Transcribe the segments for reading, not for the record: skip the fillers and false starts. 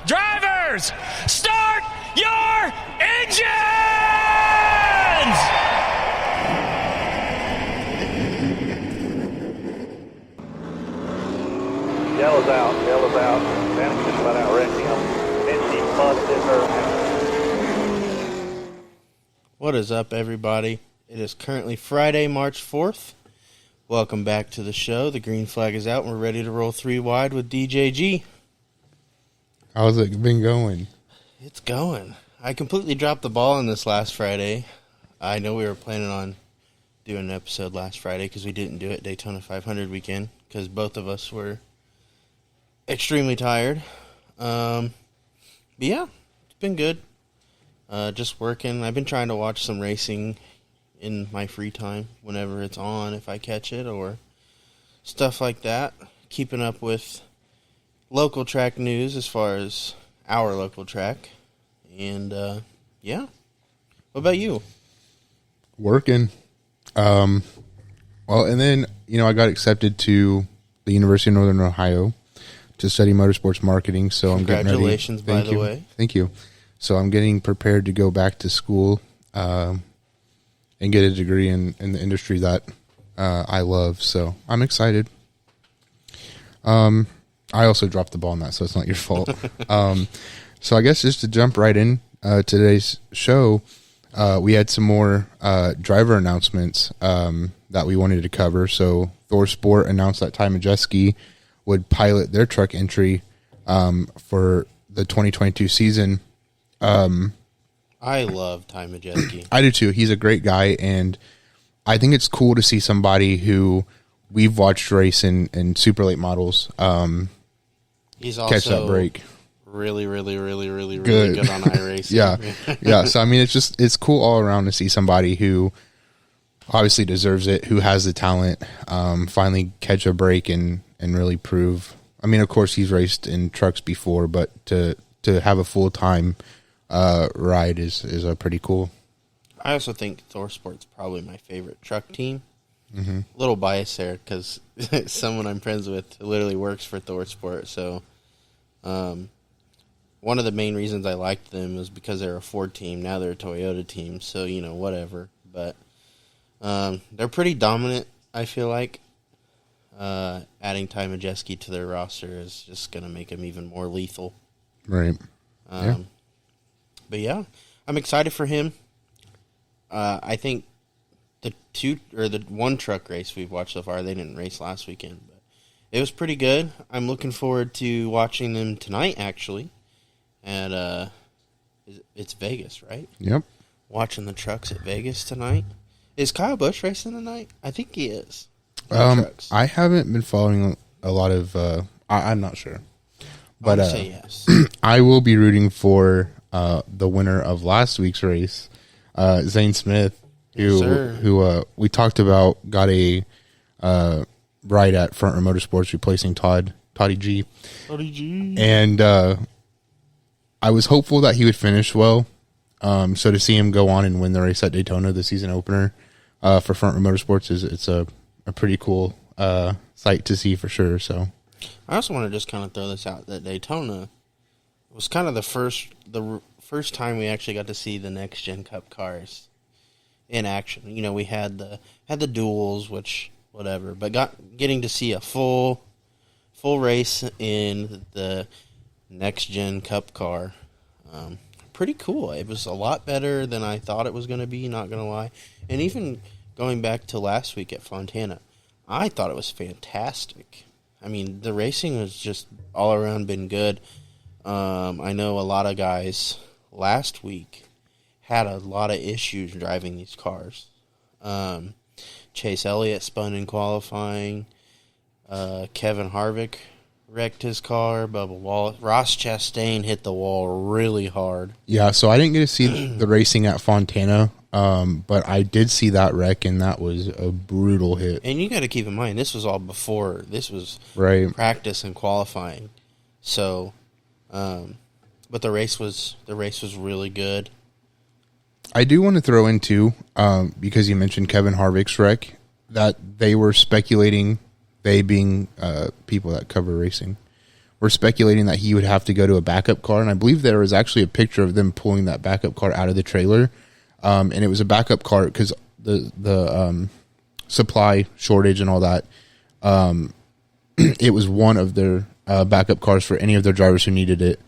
Drivers, start your engines! Yellow's out. Man, just about outwrecked him. And she busted her. What is up, everybody? It is currently Friday, March 4th. Welcome back to the show. The green flag is out, and we're ready to roll 3 wide with DJG. How's it been going? It's going. I completely dropped the ball on this last Friday. I know we were planning on doing an episode last Friday because we didn't do it Daytona 500 weekend because both of us were extremely tired. But yeah, it's been good. Just working. I've been trying to watch some racing in my free time whenever it's on, if I catch it, or stuff like that. Keeping up with local track news as far as our local track. And, yeah. What about you? Working. Well, and then, I got accepted to the University of Northern Ohio to study motorsports marketing, so I'm getting ready. Congratulations, by the way. Thank you. So I'm getting prepared to go back to school and get a degree in the industry that I love. So I'm excited. I also dropped the ball on that, so it's not your fault. So I guess just to jump right in today's show, we had some more driver announcements that we wanted to cover. So Thor Sport announced that Ty Majeski would pilot their truck entry for the 2022 season. I love Ty Majeski. I do too. He's a great guy, and I think it's cool to see somebody who we've watched race in super late models He's catch that also break. really good on iRacing. Yeah. So I mean, it's cool all around to see somebody who obviously deserves it, who has the talent, finally catch a break and really prove. I mean, of course, he's raced in trucks before, but to have a full time ride is pretty cool. I also think Thor Sport's probably my favorite truck team. Mm-hmm. A little biased there because someone I'm friends with literally works for Thor Sport. So one of the main reasons I liked them was because they're a Ford team. Now they're a Toyota team. So, whatever. But they're pretty dominant, I feel like. Adding Ty Majeski to their roster is just going to make him even more lethal. Right. But yeah, I'm excited for him. I think the one truck race we've watched so far, they didn't race last weekend, but it was pretty good. I'm looking forward to watching them tonight, actually. And it's Vegas, right? Yep. Watching the trucks at Vegas tonight. Is Kyle Busch racing tonight? I think he is. I haven't been following a lot of. I'm not sure, but I'll say yes. I will be rooting for the winner of last week's race, Zane Smith, who we talked about got a ride at Front Row Motorsports, replacing Toddy G. And I was hopeful that he would finish well. So to see him go on and win the race at Daytona, the season opener for Front Row Motorsports, it's a pretty cool sight to see for sure. So I also want to just kind of throw this out that Daytona was kind of the first time we actually got to see the next gen Cup cars in action. We had the duels, which whatever, but getting to see a full race in the next gen Cup car, pretty cool. It was a lot better than I thought it was going to be, not going to lie. And even going back to last week at Fontana, I thought it was fantastic. I mean, the racing was just all around been good. I know a lot of guys last week had a lot of issues driving these cars. Chase Elliott spun in qualifying. Kevin Harvick wrecked his car. Bubba Wallace. Ross Chastain hit the wall really hard. Yeah, so I didn't get to see the racing at Fontana, but I did see that wreck, and that was a brutal hit. And you got to keep in mind, this was all before. This was right. Practice and qualifying. So, but the race was really good. I do want to throw in too, because you mentioned Kevin Harvick's wreck, that they were speculating, they being people that cover racing, were speculating that he would have to go to a backup car, and I believe there was actually a picture of them pulling that backup car out of the trailer, and it was a backup car because the supply shortage and all that. It was one of their backup cars for any of their drivers who needed it,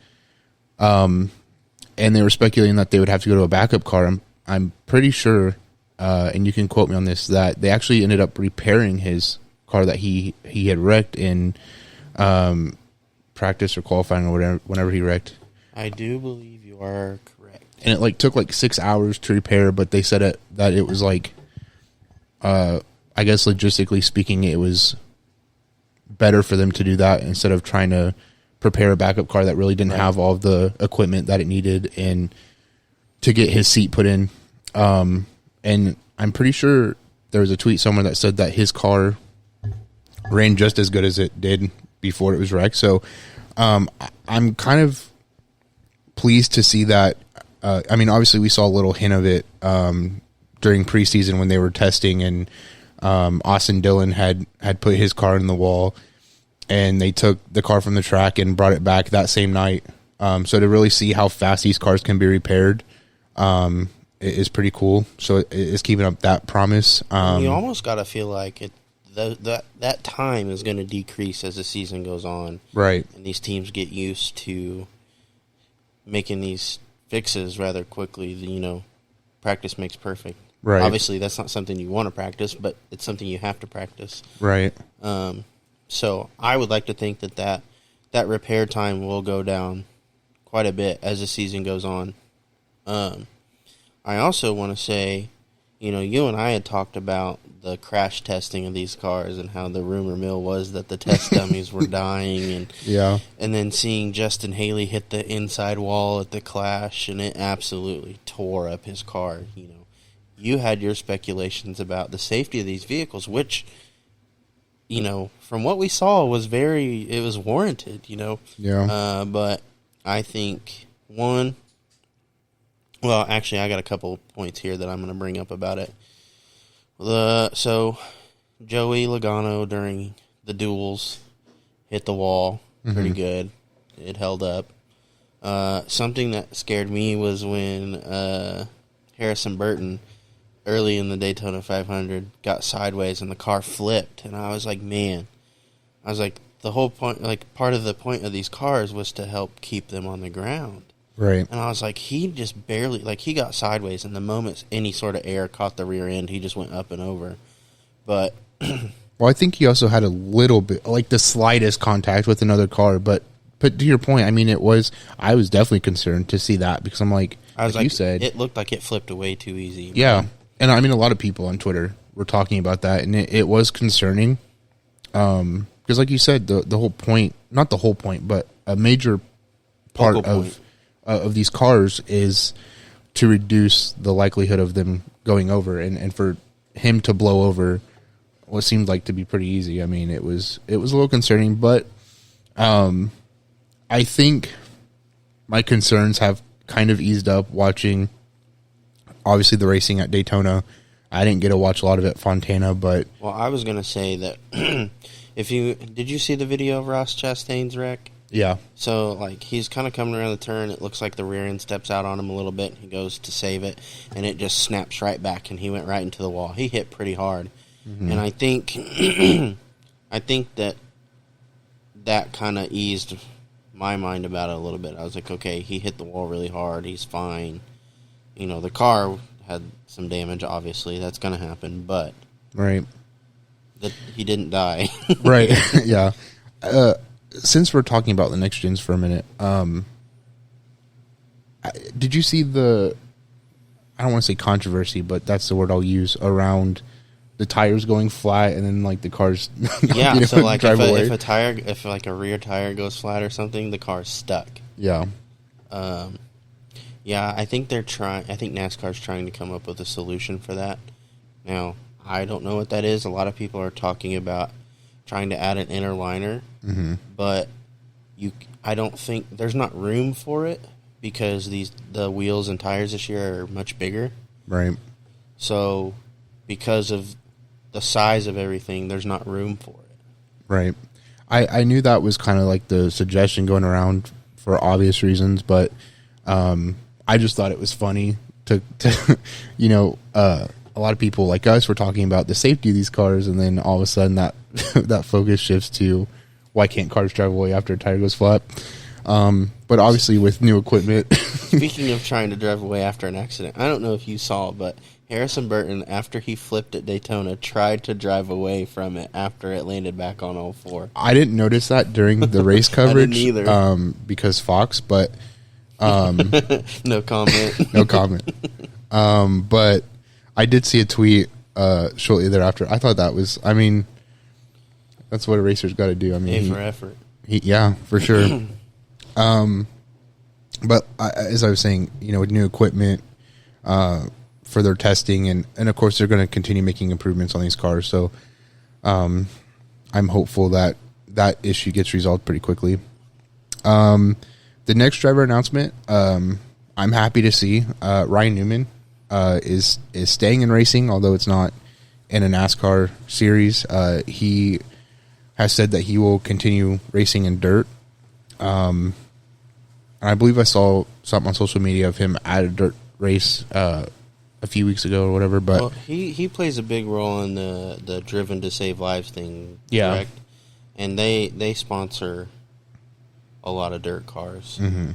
and they were speculating that they would have to go to a backup car. I'm pretty sure, and you can quote me on this, that they actually ended up repairing his car that he had wrecked in practice or qualifying or whatever, whenever he wrecked. I do believe you are correct. And it took 6 hours to repair, but they said that it was I guess logistically speaking, it was better for them to do that instead of trying to prepare a backup car that really didn't have all of the equipment that it needed and to get his seat put in. And I'm pretty sure there was a tweet somewhere that said that his car ran just as good as it did before it was wrecked. So I'm kind of pleased to see that. Obviously we saw a little hint of it during preseason when they were testing, and Austin Dillon had put his car in the wall, and they took the car from the track and brought it back that same night. So to really see how fast these cars can be repaired is pretty cool. So it's keeping up that promise. You almost got to feel like that time is going to decrease as the season goes on. Right. And these teams get used to making these fixes rather quickly. Practice makes perfect. Right. Obviously, that's not something you want to practice, but it's something you have to practice. Right. So I would like to think that repair time will go down quite a bit as the season goes on. I also want to say, you and I had talked about the crash testing of these cars and how the rumor mill was that the test dummies were dying, and then seeing Justin Haley hit the inside wall at the clash, and it absolutely tore up his car. You had your speculations about the safety of these vehicles, which, from what we saw was warranted, Yeah. But I think I got a couple points here that I'm going to bring up about it. So Joey Logano during the duels hit the wall pretty good. It held up. Something that scared me was when Harrison Burton, early in the Daytona 500, got sideways and the car flipped, and I was like, the whole point, part of the point of these cars was to help keep them on the ground. Right. And I was like, he just barely, he got sideways, and the moment any sort of air caught the rear end, he just went up and over. But well, I think he also had a little bit, the slightest contact with another car, but to your point, I was definitely concerned to see that, because I'm you said, it looked like it flipped away too easy. Yeah. And a lot of people on Twitter were talking about that, and it was concerning. Because like you said, the whole point, not the whole point, but a major part of these cars is to reduce the likelihood of them going over, and for him to blow over what seemed like to be pretty easy. It was a little concerning, but I think my concerns have kind of eased up watching, obviously, the racing at Daytona. I didn't get to watch a lot of it at Fontana, but... Well, I was going to say that did you see the video of Ross Chastain's wreck? Yeah. So, he's kind of coming around the turn. It looks like the rear end steps out on him a little bit. He goes to save it, and it just snaps right back, and he went right into the wall. He hit pretty hard. Mm-hmm. And I think that kind of eased my mind about it a little bit. I was like, okay, he hit the wall really hard. He's fine. The car had some damage, obviously. That's going to happen, but... Right. That he didn't die. Right, yeah. Since we're talking about the next gens for a minute, did you see I don't want to say controversy, but that's the word I'll use, around the tires going flat and then the cars drive away? If a rear tire goes flat or something, the car's stuck. Yeah. Yeah, I think NASCAR's trying to come up with a solution for that. Now, I don't know what that is. A lot of people are talking about trying to add an inner liner, but I don't think there's not room for it, because the wheels and tires this year are much bigger. Right. So, because of the size of everything, there's not room for it. Right. I knew that was kind of like the suggestion going around for obvious reasons, but I just thought it was funny to you know, a lot of people like us were talking about the safety of these cars, and then all of a sudden that that focus shifts to why can't cars drive away after a tire goes flat. But obviously with new equipment. Speaking of trying to drive away after an accident, I don't know if you saw, but Harrison Burton, after he flipped at Daytona, tried to drive away from it after it landed back on all four. I didn't notice that during the race coverage. I didn't either. Because Fox, but no comment. no comment. But I did see a tweet shortly thereafter. I thought that was, I mean, that's what a racer's got to do. I mean, A for effort. Yeah, for sure. But as I was saying, you know, with new equipment, for their testing, and of course they're going to continue making improvements on these cars. So, I'm hopeful that that issue gets resolved pretty quickly. The next driver announcement, I'm happy to see, Ryan Newman, is staying in racing, although it's not in a NASCAR series. He has said that he will continue racing in dirt. And I believe I saw something on social media of him at a dirt race a few weeks ago or whatever. But well, he plays a big role in the Driven to Save Lives thing, yeah. Correct? And they sponsor a lot of dirt cars. Mm-hmm.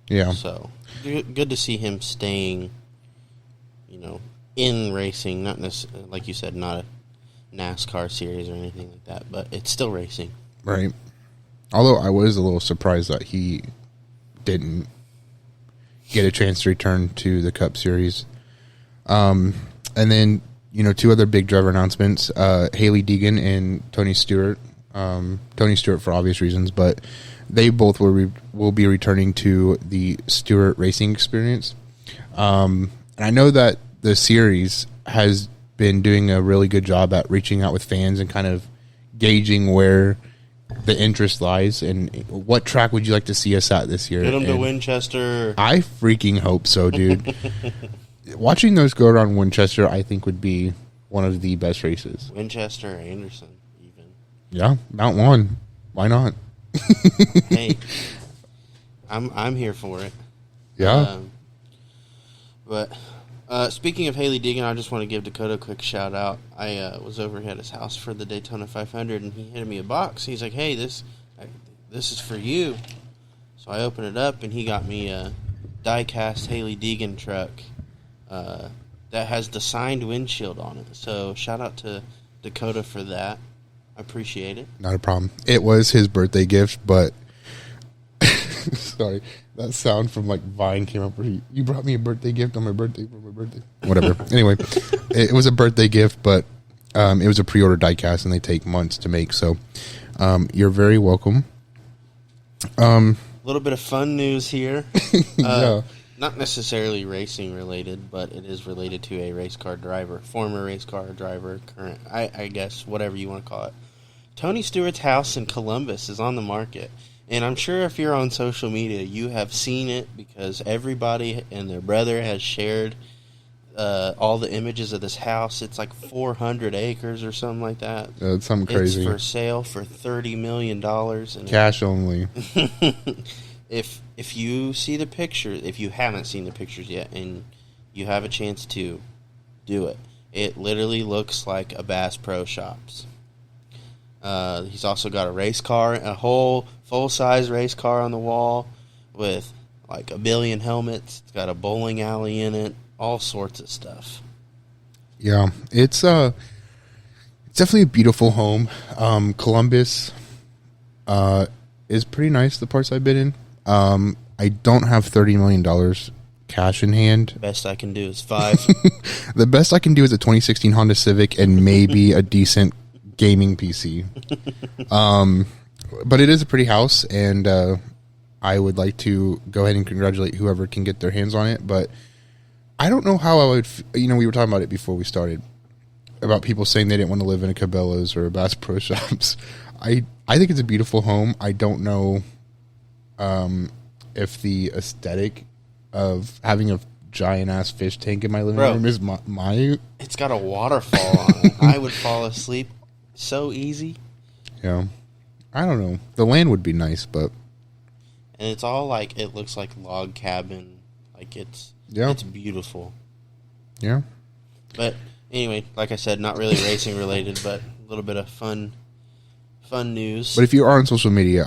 Yeah. So good to see him staying, you know, in racing. Not necessarily, like you said, not a NASCAR series or anything like that, but it's still racing. Right. Although I was a little surprised that he didn't get a chance to return to the Cup Series. And then, you know, two other big driver announcements, Hailie Deegan and Tony Stewart. Tony Stewart for obvious reasons, but they both will be returning to the Stewart Racing Experience. And I know that the series has been doing a really good job at reaching out with fans and kind of gauging where the interest lies. And what track would you like to see us at this year? Get them to and Winchester. I freaking hope so, dude. Watching those go around Winchester, I think, would be one of the best races. Winchester, Anderson, even. Yeah, Mount Lawn. Why not? Hey, I'm here for it. Yeah. But speaking of Hailie Deegan, I just want to give Dakota a quick shout out. I was over at his house for the Daytona 500, and he handed me a box. He's like, "Hey, this is for you." So I opened it up, and he got me a die-cast Hailie Deegan truck that has the signed windshield on it. So shout out to Dakota for that. I appreciate it. Not a problem. It was his birthday gift, but sorry, that sound from like Vine came up where you brought me a birthday gift on my birthday for my birthday. Whatever. Anyway, it was a birthday gift, but it was a pre-order diecast, and they take months to make. So you're very welcome. A little bit of fun news here. Yeah. Not necessarily racing related, but it is related to a race car driver, former race car driver, current, I guess, whatever you want to call it. Tony Stewart's house in Columbus is on the market. And I'm sure if you're on social media, you have seen it because everybody and their brother has shared all the images of this house. It's like 400 acres or something like that. It's something crazy. It's for sale for $30 million. And cash only. If you see the picture, if you haven't seen the pictures yet, and you have a chance to do it, it literally looks like a Bass Pro Shops. He's also got a race car, a whole full-size race car on the wall with like a billion helmets. It's got a bowling alley in it, all sorts of stuff. Yeah, it's definitely a beautiful home. Columbus is pretty nice, the parts I've been in. I don't have $30 million cash in hand. Best I can do is 5. The best I can do is a 2016 Honda Civic and maybe a decent gaming PC. But it is a pretty house, and I would like to go ahead and congratulate whoever can get their hands on it. But I don't know how I would, we were talking about it before we started, about people saying they didn't want to live in a Cabela's or a Bass Pro Shops. I think it's a beautiful home. I don't know if the aesthetic of having a giant ass fish tank in my living room is my. It's got a waterfall on it. I would fall asleep so easy. Yeah. I don't know. The land would be nice, but And it's all like, it looks like log cabin. Like it's beautiful. Yeah. But anyway, like I said, not really racing related, but a little bit of fun news. But if you are on social media,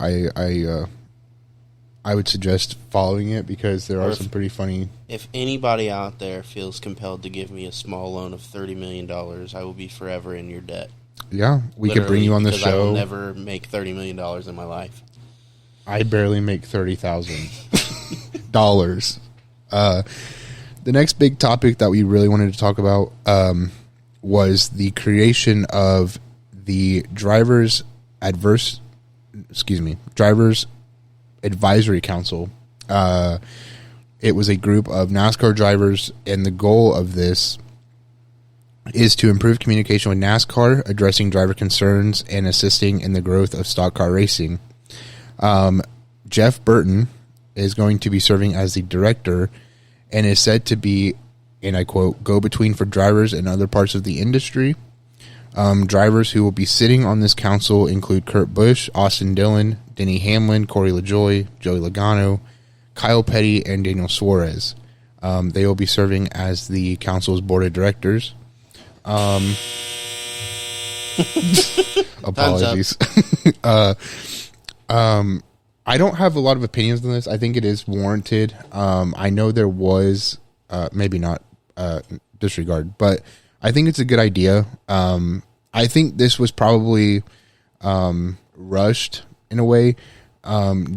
I would suggest following it because there are some pretty funny. If anybody out there feels compelled to give me a small loan of $30 million, I will be forever in your debt. Yeah, we could bring you on the show. I will never make $30 million in my life. I barely make $30,000. The next big topic that we really wanted to talk about was the creation of the Drivers Advisory Council. It was a group of NASCAR drivers, and the goal of this is to improve communication with NASCAR, addressing driver concerns, and assisting in the growth of stock car racing. Jeff Burton is going to be serving as the director and is said to be, and I quote, go-between for drivers and other parts of the industry. Drivers who will be sitting on this council include Kurt Busch, Austin Dillon, Denny Hamlin, Corey LaJoie, Joey Logano, Kyle Petty, and Daniel Suarez. They will be serving as the council's board of directors. Apologies. I don't have a lot of opinions on this. I think it is warranted. I know there was, maybe not, disregard, but I think it's a good idea. I think this was probably rushed in a way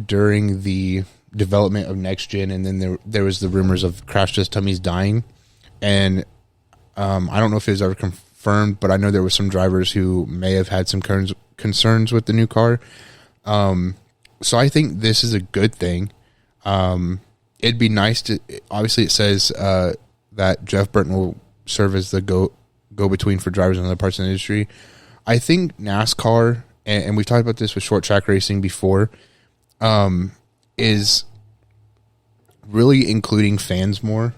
during the development of next gen, and then there was the rumors of Crash Test Dummies dying, and I don't know if it was ever confirmed, but I know there were some drivers who may have had some concerns with the new car. So I think this is a good thing. It'd be nice to, obviously it says that Jeff Burton will serve as the go-between for drivers in other parts of the industry. I think NASCAR, and we've talked about this with short track racing before, is really including fans more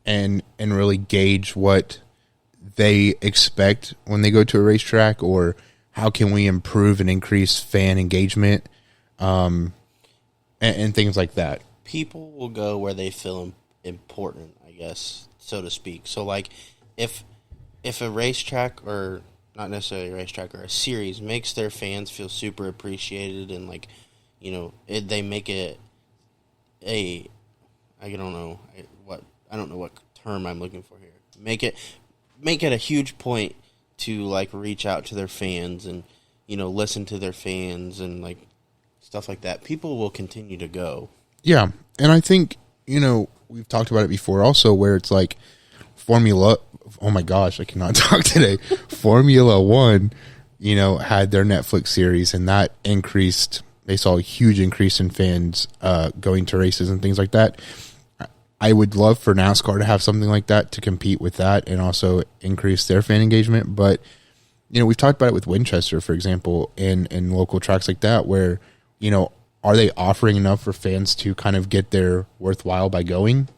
and really gauge what they expect when they go to a racetrack, or how can we improve and increase fan engagement, and things like that. People will go where they feel important, I guess, so to speak. So, like, if a racetrack, or not necessarily a racetrack, or a series makes their fans feel super appreciated, and, like, you know, they make it I don't know what term I'm looking for here. Make it a huge point to, like, reach out to their fans and, you know, listen to their fans and, like, stuff like that. People will continue to go. Yeah, and I think, you know, we've talked about it before also, where it's like Formula, oh my gosh, I cannot talk today. Formula One, you know, had their Netflix series, and that increased, they saw a huge increase in fans going to races and things like that. I would love for NASCAR to have something like that to compete with that and also increase their fan engagement. But, you know, we've talked about it with Winchester, for example, in local tracks like that, where, you know, are they offering enough for fans to kind of get their worthwhile by going?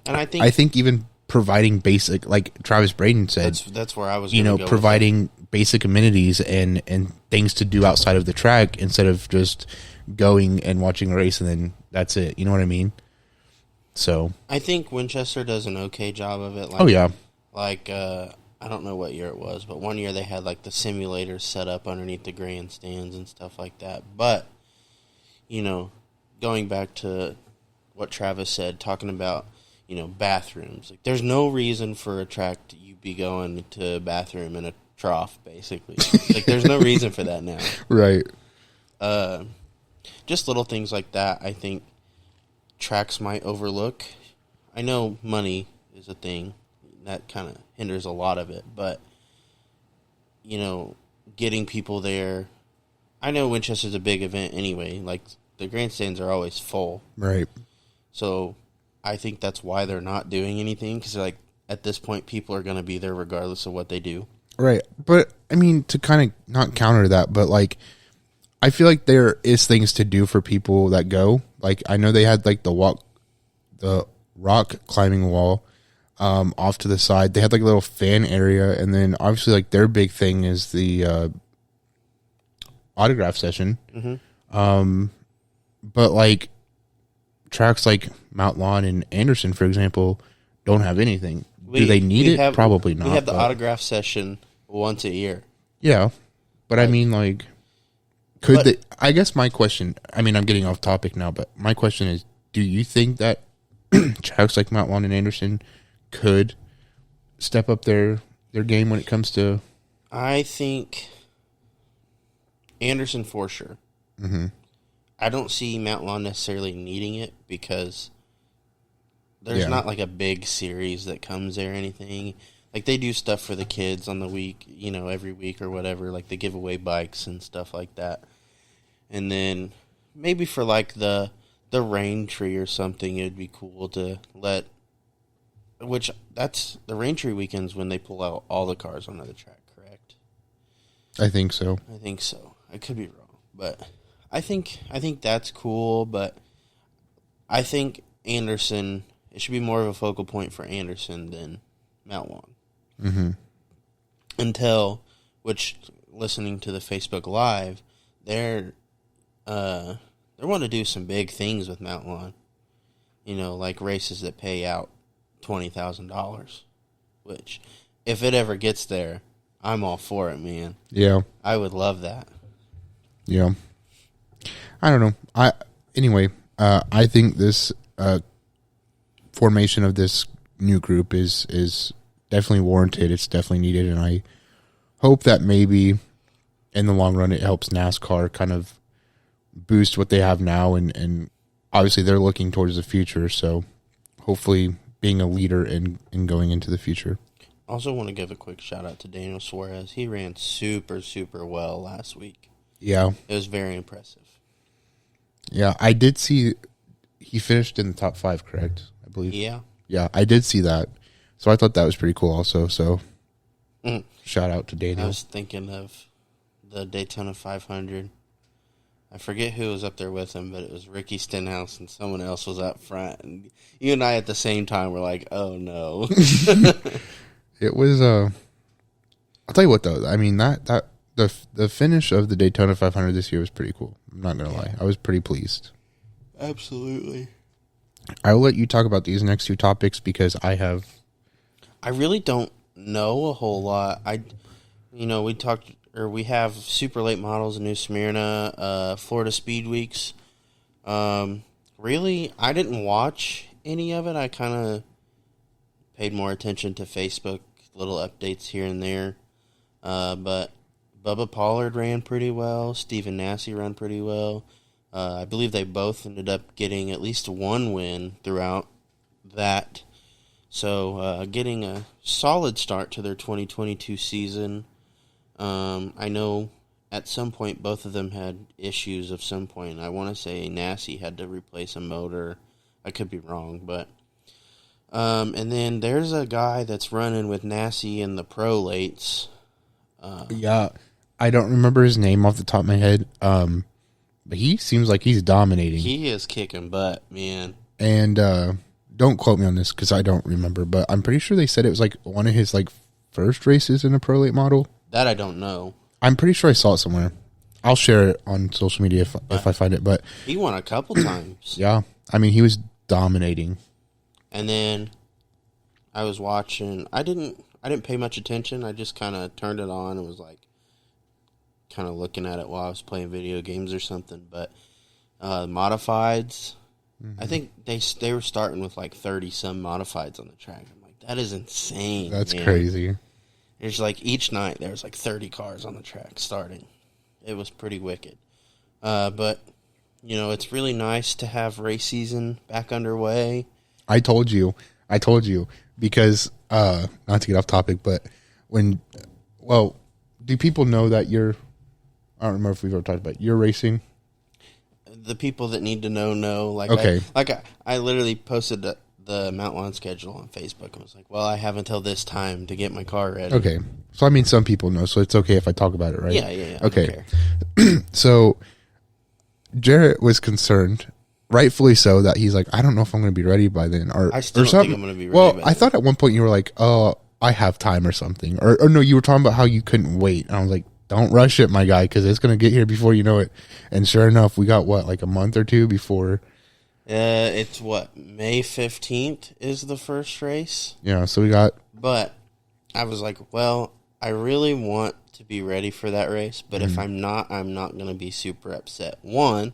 And I think even providing basic, like Travis Braden said, that's where I was, you know, providing basic amenities and things to do outside of the track instead of just going and watching a race and then that's it. You know what I mean? So I think Winchester does an okay job of it. Like, oh yeah. Like, I don't know what year it was, but one year they had, like, the simulators set up underneath the grandstands and stuff like that. But, you know, going back to what Travis said, talking about, you know, bathrooms. Like, there's no reason for a track to you be going to a bathroom in a trough, basically. Like, there's no reason for that now. Right. Just little things like that, I think tracks might overlook. I know money is a thing. That kind of hinders a lot of it. But, you know, getting people there. I know Winchester's a big event anyway. Like, the grandstands are always full. Right. So I think that's why they're not doing anything, because, like, at this point, people are going to be there regardless of what they do. Right. But, I mean, to kind of not counter that, but, like, I feel like there is things to do for people that go. Like, I know they had, like, the rock climbing wall off to the side. They had, like, a little fan area, and then obviously, like, their big thing is the autograph session. But like tracks like Mount Lawn and Anderson, for example, don't have anything. Do they need it? Probably not. We have the autograph session once a year. Yeah, but I mean, like, could they? I guess my question. I mean, I'm getting off topic now, but my question is: do you think that tracks like Mount Lawn and Anderson could step up their game when it comes to? I think Anderson for sure. I don't see Mount Lawn necessarily needing it because there's not like a big series that comes there or anything. Like they do stuff for the kids on the week, every week or whatever. Like they give away bikes and stuff like that. And then maybe for like the rain tree or something, it'd be cool to let. Which that's the rain tree weekends when they pull out all the cars onto the track, correct? I think so. I could be wrong, but I think that's cool. But I think Anderson, it should be more of a focal point for Anderson than Mount Lawn. Until, which listening to the Facebook Live, they're wanting to do some big things with Mount Lawn. Like races that pay out $20,000, which if it ever gets there, I'm all for it, man. Yeah, I would love that. Yeah, I don't know. I think this formation of this new group is definitely warranted. It's definitely needed, and I hope that maybe in the long run it helps NASCAR kind of boost what they have now, and obviously they're looking towards the future, so hopefully being a leader in going into the future. Also want to give a quick shout out to Daniel Suarez. He ran super, super well last week. Yeah. It was very impressive. Yeah, I did see he finished in the top 5, correct? I believe. Yeah. Yeah, I did see that. So I thought that was pretty cool also. So shout out to Daniel. I was thinking of the Daytona 500. I forget who was up there with him, but it was Ricky Stenhouse and someone else was up front. And you and I at the same time were like, oh no. It was, I'll tell you what though. I mean, the finish of the Daytona 500 this year was pretty cool. I'm not going to lie. I was pretty pleased. Absolutely. I will let you talk about these next two topics because I really don't know a whole lot. We have super late models in New Smyrna, Florida Speed Weeks. Really, I didn't watch any of it. I kind of paid more attention to Facebook, little updates here and there. But Bubba Pollard ran pretty well. Stephen Nasse ran pretty well. I believe they both ended up getting at least one win throughout that. So getting a solid start to their 2022 season. I know at some point both of them had issues of some point. I want to say Nasse had to replace a motor. I could be wrong, but and then there's a guy that's running with Nasse in the pro lates. Yeah, I don't remember his name off the top of my head. But he seems like he's dominating. He is kicking butt, man. And don't quote me on this because I don't remember, but I'm pretty sure they said it was like one of his like first races in a pro late model. That I don't know. I'm pretty sure I saw it somewhere. I'll share it on social media if I find it. But he won a couple times. Yeah, I mean he was dominating. And then I was watching. I didn't pay much attention. I just kind of turned it on and was like kind of looking at it while I was playing video games or something. But modifieds, I think they were starting with like 30 some modifieds on the track. I'm like, that is insane. That's man. crazy. There's like each night there was like 30 cars on the track starting. It was pretty wicked. But it's really nice to have race season back underway. I told you because not to get off topic, but do people know that you're? I don't remember if we've ever talked about it. You're racing. The people that need to know. Like okay. I literally posted the Mount Lawn schedule on Facebook and was like, well, I have until this time to get my car ready. Okay. So, I mean, some people know, so it's okay if I talk about it, right? Yeah. Okay. So, Jarrett was concerned, rightfully so, that he's like, I don't know if I'm going to be ready by then. I still don't think I'm going to be ready Well, by I then. thought at one point you were like, oh, I have time or something. Or no, you were talking about how you couldn't wait. And I was like, don't rush it, my guy, because it's going to get here before you know it. And sure enough, we got, what, like a month or two before? It's what, May 15th is the first race? Yeah, so we got... But I was like, well, I really want to be ready for that race, but if I'm not going to be super upset. One,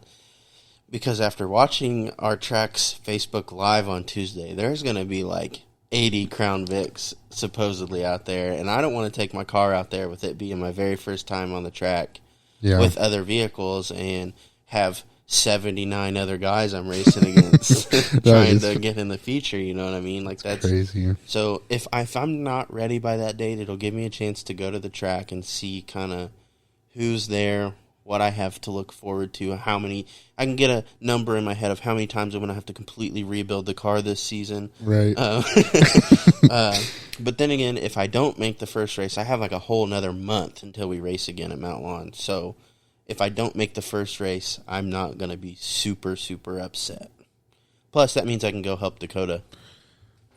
because after watching our track's Facebook Live on Tuesday, there's going to be like 80 Crown Vics supposedly out there, and I don't want to take my car out there with it being my very first time on the track with other vehicles and have 79 other guys I'm racing against trying to get in the feature, you know what I mean? Like that's crazy. So if I'm not ready by that date, it'll give me a chance to go to the track and see kind of who's there, what I have to look forward to, how many I can get a number in my head of how many times I'm going to have to completely rebuild the car this season. Right. But then again, if I don't make the first race, I have like a whole another month until we race again at Mount Lawn. So if I don't make the first race, I'm not going to be super, super upset. Plus, that means I can go help Dakota.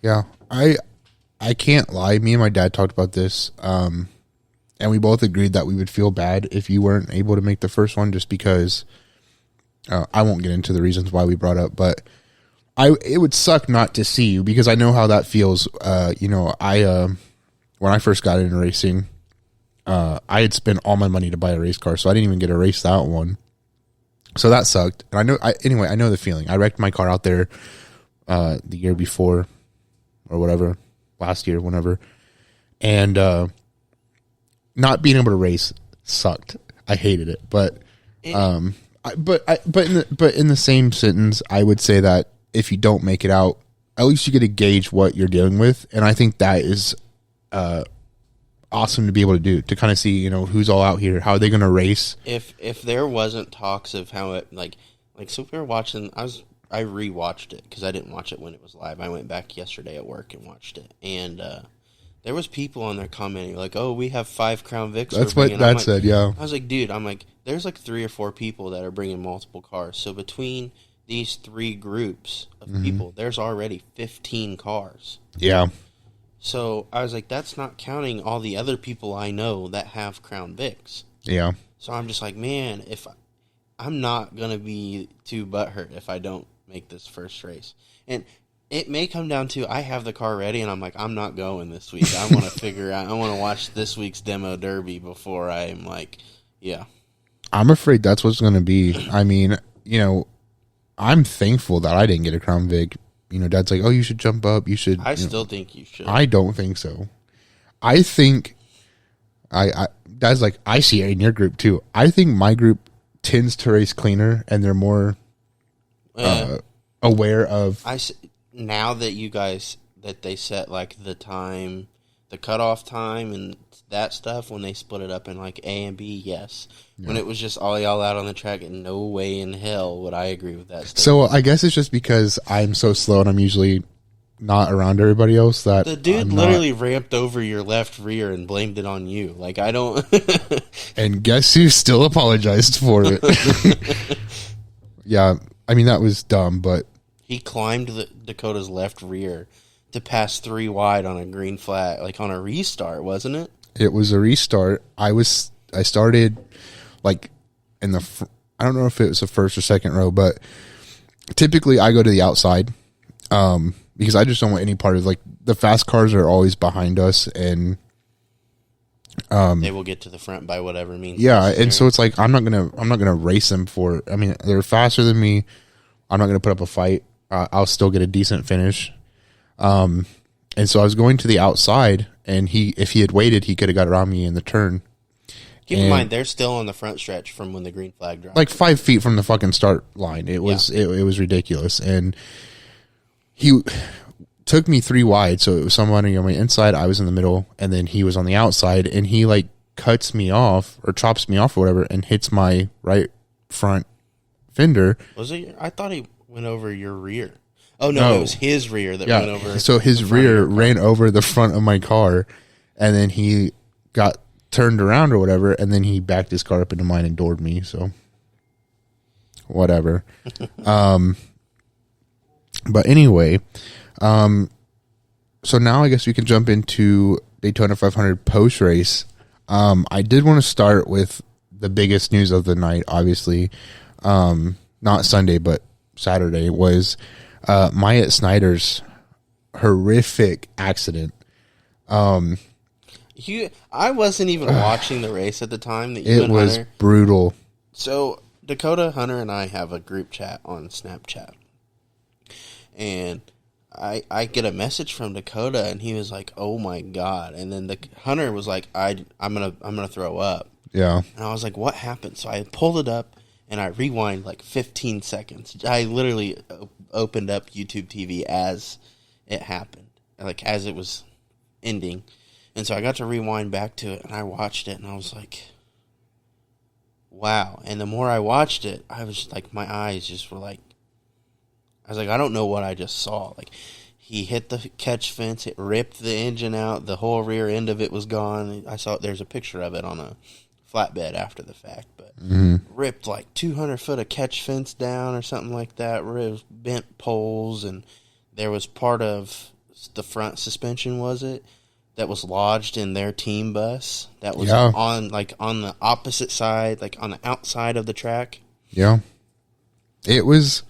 Yeah, I can't lie. Me and my dad talked about this, and we both agreed that we would feel bad if you weren't able to make the first one, just because I won't get into the reasons why we brought up, but it would suck not to see you, because I know how that feels. When I first got into racing, I had spent all my money to buy a race car, so I didn't even get to race that one. So that sucked. And I know the feeling. I wrecked my car out there the year before, or whatever, last year, whenever, and not being able to race sucked. I hated it, but in the same sentence, I would say that if you don't make it out, at least you get to gauge what you're dealing with, and I think that is awesome to be able to do, to kind of see, who's all out here, how are they going to race. If there wasn't talks of how it like so if we were watching, I rewatched it because I didn't watch it when it was live. I went back yesterday at work and watched it, and there was people on there commenting like, "Oh, we have 5 Crown Vics." That's what that said. Yeah, I was like, dude, there's like 3 or 4 people that are bringing multiple cars. So between these 3 groups of people, there's already 15 cars. Yeah. So I was like, that's not counting all the other people I know that have Crown Vics. Yeah. So I'm just like, man, if I'm not going to be too butthurt if I don't make this first race. And it may come down to I have the car ready and I'm like, I'm not going this week. I want to figure out, I want to watch this week's demo derby before I'm like, yeah. I'm afraid that's what's going to be. I mean, I'm thankful that I didn't get a Crown Vic. Dad's like, oh, you should jump up. You should. I still think you should. I don't think so. I think Dad's like, I see it in your group too. I think my group tends to race cleaner and they're more aware of. Now that you guys, that they set like the time, the cutoff time and that stuff, when they split it up in like A and B, yes. Yeah. When it was just all y'all out on the track, and no way in hell would I agree with that stuff. So I guess it's just because I'm so slow and I'm usually not around everybody else that the dude literally ramped over your left rear and blamed it on you. Like, I don't. And guess who still apologized for it? Yeah, I mean, that was dumb, but he climbed Dakota's left rear to pass 3 wide on a green flag, like on a restart, wasn't it? It was a restart. I started like in the, I don't know if it was the first or second row, but typically I go to the outside because I just don't want any part of, like, the fast cars are always behind us, and they will get to the front by whatever means. Yeah, necessary. And so it's like I'm not gonna race them for. I mean, they're faster than me. I'm not gonna put up a fight. I'll still get a decent finish. And so I was going to the outside, and if he had waited, he could have got around me in the turn. Keep in mind, they're still on the front stretch from when the green flag dropped. Like 5 feet from the fucking start line. It was it was ridiculous. And he took me 3 wide, so it was somebody on my inside, I was in the middle, and then he was on the outside, and he like cuts me off or chops me off or whatever and hits my right front fender. Was it? I thought he went over your rear. Oh, no, it was his rear that went over. So his rear ran over the front of my car, and then he got turned around or whatever, and then he backed his car up into mine and doored me, so whatever. But anyway, so now I guess we can jump into Daytona 500 post-race. I did want to start with the biggest news of the night, obviously. Not Sunday, but Saturday, was Myatt Snyder's horrific accident. I wasn't even watching the race at the time that you It and was Hunter. brutal. So Dakota, Hunter, and I have a group chat on Snapchat, and I get a message from Dakota, and he was like, "Oh my god!" And then Hunter was like, "I'm gonna throw up." Yeah. And I was like, "What happened?" So I pulled it up and I rewind like 15 seconds. I literally opened up YouTube TV as it happened, like as it was ending, and so I got to rewind back to it, and I watched it, and I was like, "Wow!" And the more I watched it, I was like, my eyes just were like. I was like, I don't know what I just saw. Like, he hit the catch fence, it ripped the engine out, the whole rear end of it was gone. I saw there's a picture of it on a flatbed after the fact, but ripped like 200 foot of catch fence down or something like that. Bent poles, and there was part of the front suspension, was it, that was lodged in their team bus that was on the opposite side, like on the outside of the track. Yeah. It was.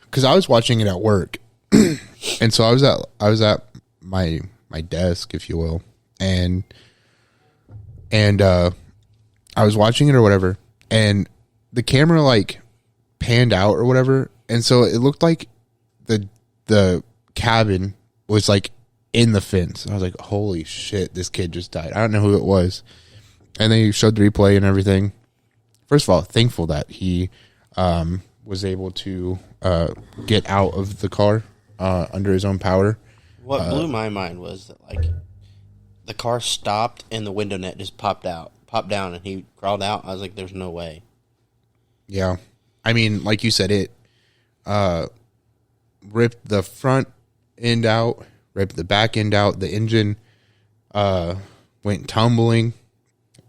Because I was watching it at work, and so I was at my desk, if you will, and I was watching it or whatever, and the camera like panned out or whatever, and so it looked like the cabin was like in the fence. I was like, "Holy shit, this kid just died." I don't know who it was, and they showed the replay and everything. First of all, thankful that he was able to get out of the car under his own power. What blew my mind was that like the car stopped and the window net just popped down, and he crawled out. I was like, "There's no way." Yeah, I mean, like you said, it ripped the front end out, ripped the back end out. The engine went tumbling,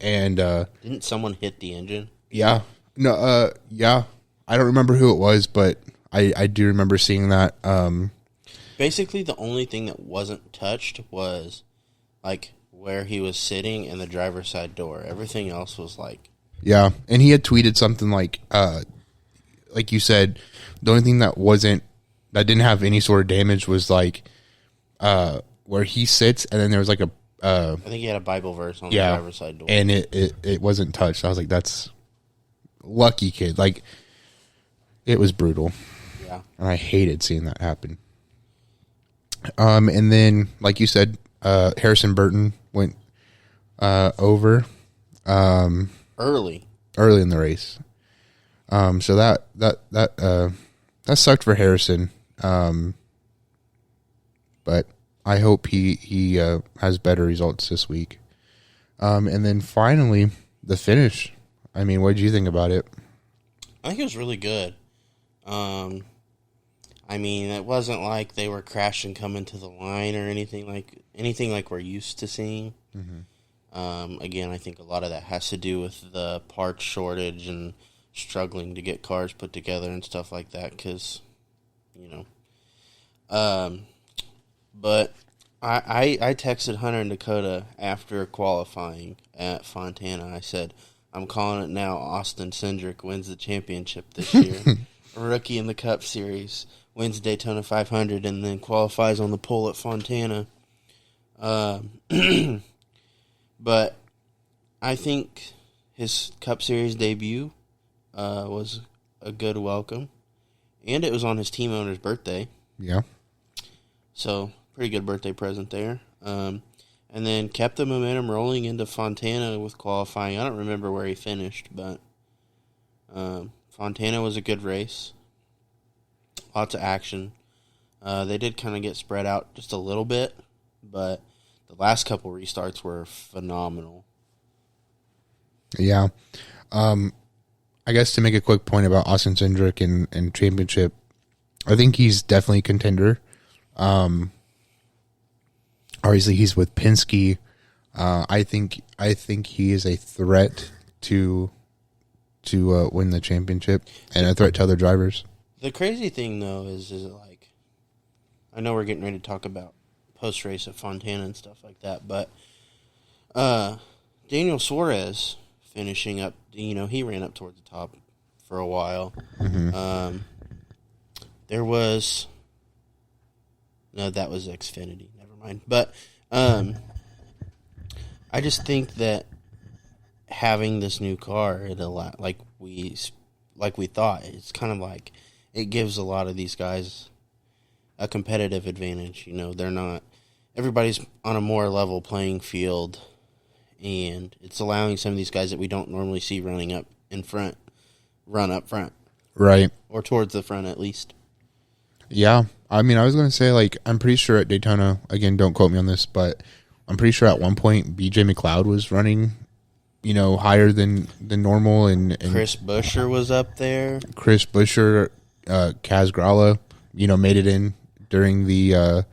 and Didn't someone hit the engine? yeah, no, yeah. I don't remember who it was, but I do remember seeing that. Basically, the only thing that wasn't touched was like where he was sitting and the driver's side door. Everything else was like, yeah, and he had tweeted something like you said, the only thing that didn't have any sort of damage was like where he sits, and then there was like a I think he had a Bible verse on the driver's side door, and it wasn't touched. I was like, that's lucky kid. Like, it was brutal. Yeah, and I hated seeing that happen. And then, like you said, Harrison Burton went over early in the race. So that sucked for Harrison. But I hope he has better results this week. And then finally, the finish. I mean, what did you think about it? I think it was really good. I mean, it wasn't like they were crashing coming to the line or anything like we're used to seeing. Again, I think a lot of that has to do with the parts shortage and struggling to get cars put together and stuff like that. Because, but I texted Hunter and Dakota after qualifying at Fontana. I said, "I'm calling it now. Austin Cindric wins the championship this year. A rookie in the Cup Series, wins Daytona 500, and then qualifies on the pole at Fontana." But I think his Cup Series debut was a good welcome, and it was on his team owner's birthday. Yeah. So, pretty good birthday present there. And then kept the momentum rolling into Fontana with qualifying. I don't remember where he finished, but Fontana was a good race. Lots of action. They did kind of get spread out just a little bit, but the last couple restarts were phenomenal. Yeah. I guess to make a quick point about Austin Cindric and championship, I think he's definitely a contender. Obviously, he's with Penske. I think he is a threat to win the championship and a threat to other drivers. The crazy thing, though, is like, I know we're getting ready to talk about post-race at Fontana and stuff like that, but Daniel Suarez finishing up, he ran up towards the top for a while. Mm-hmm. There was... No, that was Xfinity. Never mind. But I just think that having this new car, like we thought, it's kind of like it gives a lot of these guys a competitive advantage. They're not... Everybody's on a more level playing field, and it's allowing some of these guys that we don't normally see running up in front, run up front. Right. Or towards the front, at least. Yeah. I mean, I was going to say, like, I'm pretty sure at Daytona, again, don't quote me on this, but I'm pretty sure at one point BJ McLeod was running, higher than normal. And Chris Buescher was up there. Chris Buescher, Kaz Grala, made it in during the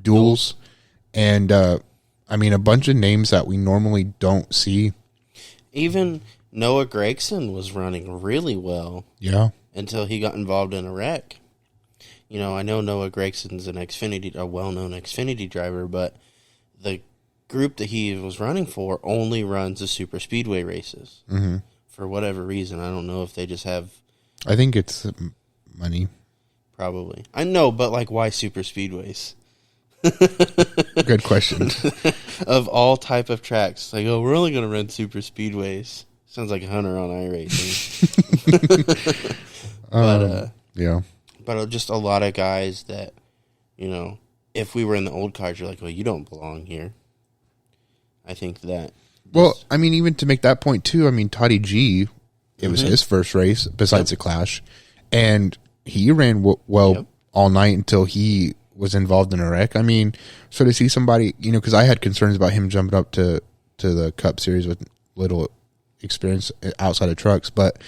duels. And, I mean, a bunch of names that we normally don't see. Even Noah Gragson was running really well. Yeah. Until he got involved in a wreck. I know Noah Gregson's a well-known Xfinity driver, but the group that he was running for only runs the super speedway races. Mm-hmm. For whatever reason. I don't know if they just have... I think it's money. Probably. I know, but like, why super speedways? Good question. Of all type of tracks. Like, we're only going to run super speedways. Sounds like Hunter on iRacing. Yeah. But just a lot of guys that, if we were in the old cars, you're like, well, you don't belong here. I think that... Well, I mean, even to make that point, too, I mean, Toddy G, it was his first race besides the Clash, and he ran all night until he was involved in a wreck. I mean, so to see somebody, because I had concerns about him jumping up to the Cup Series with little experience outside of trucks, but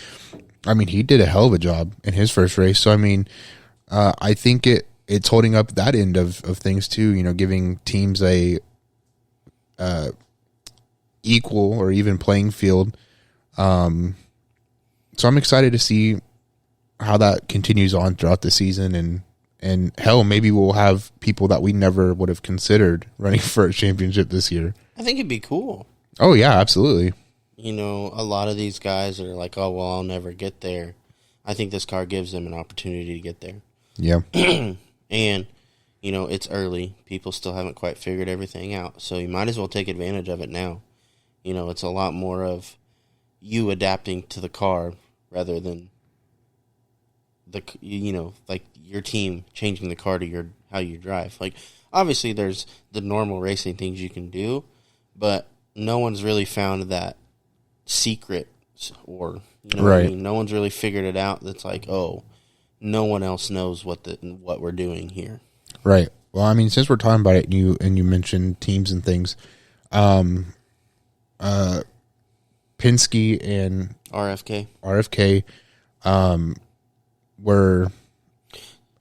I mean, he did a hell of a job in his first race. So I mean, I think it's holding up that end of things too. Giving teams a equal or even playing field. So I'm excited to see how that continues on throughout the season, and hell, maybe we'll have people that we never would have considered running for a championship this year. I think it'd be cool. Oh yeah, absolutely. A lot of these guys are like, oh, well, I'll never get there. I think this car gives them an opportunity to get there. Yeah. And, it's early. People still haven't quite figured everything out. So you might as well take advantage of it now. It's a lot more of you adapting to the car rather than like your team changing the car to how you drive. Like, obviously there's the normal racing things you can do, but no one's really found that secret, or right. What I mean? No one's really figured it out. That's like, oh, no one else knows what we're doing here. Right. Well, I mean, since we're talking about it, and you mentioned teams and things, Penske and RFK were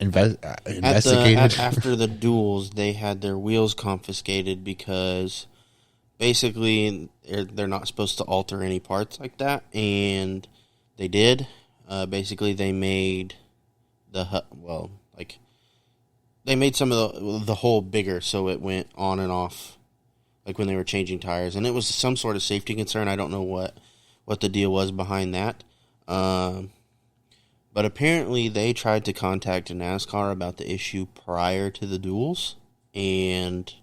investigated after the duels. They had their wheels confiscated because basically they're not supposed to alter any parts like that, and they did. Basically, they made they made some of the hole bigger, so it went on and off, like when they were changing tires, and it was some sort of safety concern. I don't know what the deal was behind that. But apparently they tried to contact NASCAR about the issue prior to the duels, and